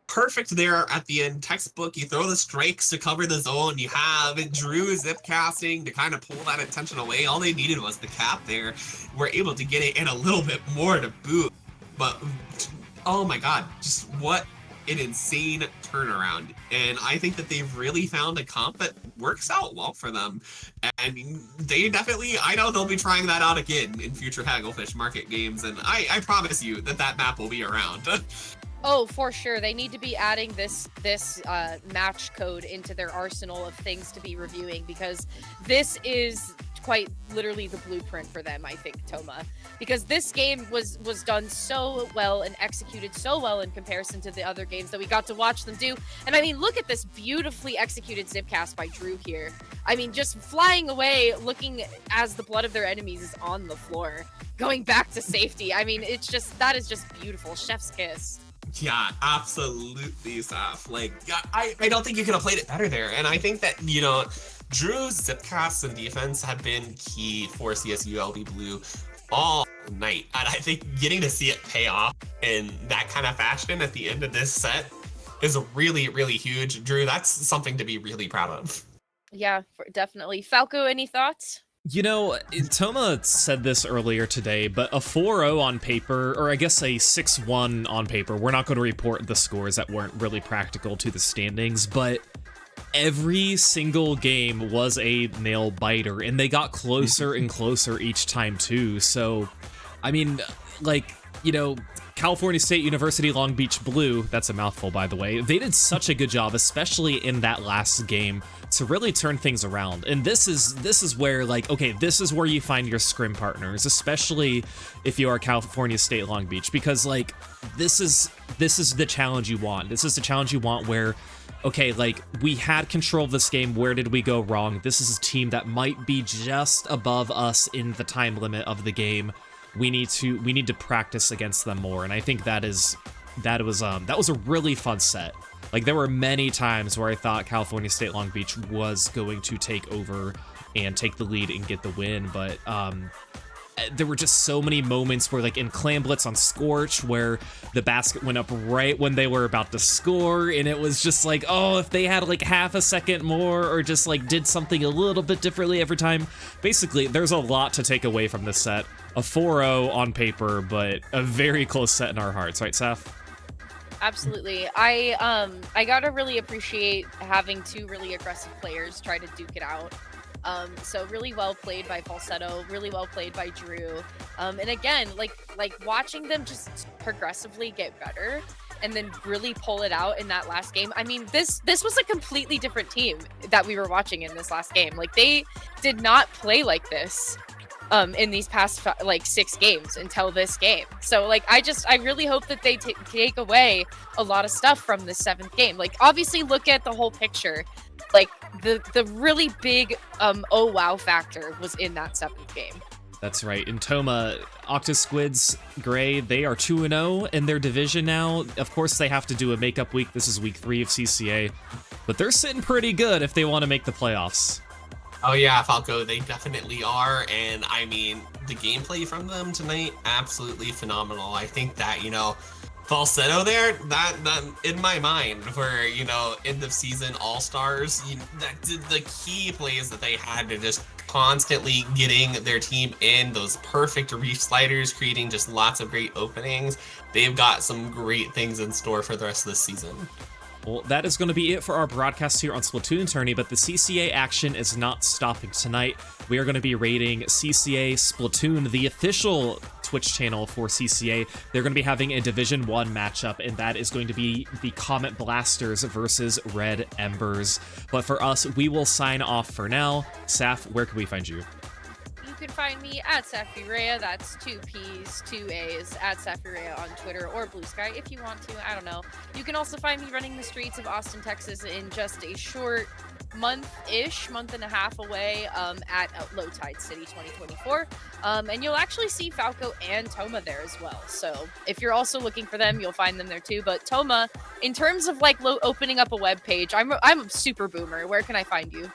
perfect there at the end. Textbook, you throw the strikes to cover the zone. You have Drew zip casting to kind of pull that attention away. All they needed was the cap there. We're able to get it and a little bit more to boot. But oh my god, just what an insane turnaround. And I think that they've really found a comp that works out well for them. And they definitely, I know they'll be trying that out again in future Hagglefish Market games. And I promise you that that map will be around. Oh, for sure. They need to be adding this match code into their arsenal of things to be reviewing, because this is quite literally the blueprint for them, I think, Toma. Because this game was done so well and executed so well in comparison to the other games that we got to watch them do. And I mean, look at this beautifully executed zipcast by Drew here. I mean, just flying away, looking as the blood of their enemies is on the floor, going back to safety. I mean, it's just, that is just beautiful. Chef's kiss. Yeah, absolutely, Saf. Like, I don't think you could have played it better there. And I think that, you know, Drew's zipcasts and defense have been key for CSULB Blue all night. And I think getting to see it pay off in that kind of fashion at the end of this set is really, really huge. Drew, that's something to be really proud of. Yeah, definitely. Falco, any thoughts? You know, Toma said this earlier today, but a 4-0 on paper, or I guess a 6-1 on paper, we're not going to report the scores that weren't really practical to the standings, but every single game was a nail biter, and they got closer and closer each time too. So, I mean, like, you know, California State University Long Beach Blue, that's a mouthful by the way, they did such a good job, especially in that last game, to really turn things around. And this is where, like, okay, this is where you find your scrim partners, especially if you are California State Long Beach, because like this is the challenge you want. This is the challenge you want where, okay, like, we had control of this game, where did we go wrong? This is a team that might be just above us in the time limit of the game. We need to practice against them more, and I think that was a really fun set. Like, there were many times where I thought California State Long Beach was going to take over and take the lead and get the win, but there were just so many moments where, like in Clam Blitz on Scorch, where the basket went up right when they were about to score, and it was just like, oh, if they had like half a second more, or just like did something a little bit differently every time. Basically, there's a lot to take away from this set. A 4-0 on paper, but a very close set in our hearts, right, Seth? Absolutely. I gotta really appreciate having two really aggressive players try to duke it out. So really well played by Falsetto, really well played by Drew. And again, like watching them just progressively get better and then really pull it out in that last game. I mean, this was a completely different team that we were watching in this last game. Like, they did not play like this in these past 6 games until this game. So like, I really hope that they take away a lot of stuff from this 7th game. Like, obviously look at the whole picture. Like, the really big oh wow factor was in that 7th game. That's right. In Toma, Octos Squids, Gray, they are 2-0 in their division now. Of course, they have to do a makeup week. This is week 3 of CCA, but they're sitting pretty good if they want to make the playoffs. Oh yeah, Falco, they definitely are, and I mean, the gameplay from them tonight, absolutely phenomenal. I think that, you know, Falsetto there, that in my mind, where, you know, end of season all-stars, that did the key plays that they had to just constantly getting their team in those perfect reef sliders, creating just lots of great openings. They've got some great things in store for the rest of this season. Well, that is going to be it for our broadcast here on SplatoonTourney, but the CCA action is not stopping tonight. We are going to be rating CCA Splatoon, the official Twitch channel for CCA. They're going to be having a Division 1 matchup, and that is going to be the Comet Blasters versus Red Embers. But for us, we will sign off for now. Saf, where can we find you? You can find me at Safirea, that's 2 P's, 2 A's, at Safirea on Twitter or Blue Sky if you want to, I don't know. You can also find me running the streets of Austin, Texas in just a short month and a half away at Low Tide City 2024. And you'll actually see Falco and Toma there as well. So if you're also looking for them, you'll find them there too. But Toma, in terms of like opening up a web page, I'm a super boomer. Where can I find you?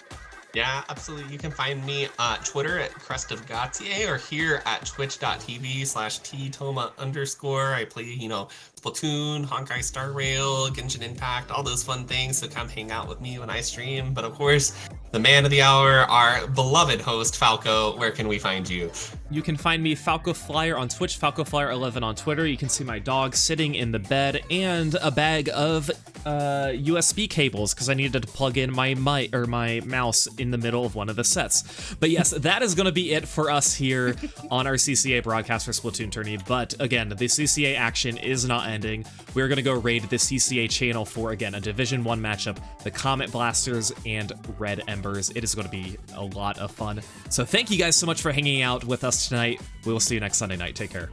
Yeah, absolutely. You can find me on Twitter at Crest of Gautier or here at twitch.tv/ttoma_. I play, you know, Splatoon, Honkai Star Rail, Genshin Impact, all those fun things. So come hang out with me when I stream. But of course, the man of the hour, our beloved host, Falco, where can we find you? You can find me, Falco Flyer, on Twitch, FalcoFlyer11 on Twitter. You can see my dog sitting in the bed and a bag of USB cables because I needed to plug in my mic or my mouse in the middle of one of the sets. But yes, that is going to be it for us here on our CCA broadcast for SplatoonTourney. But again, the CCA action is not ending. We're going to go raid the CCA channel for, again, a Division 1 matchup, the Comet Blasters and Red Embers. It is going to be a lot of fun. So thank you guys so much for hanging out with us tonight. We will see you next Sunday night. Take care.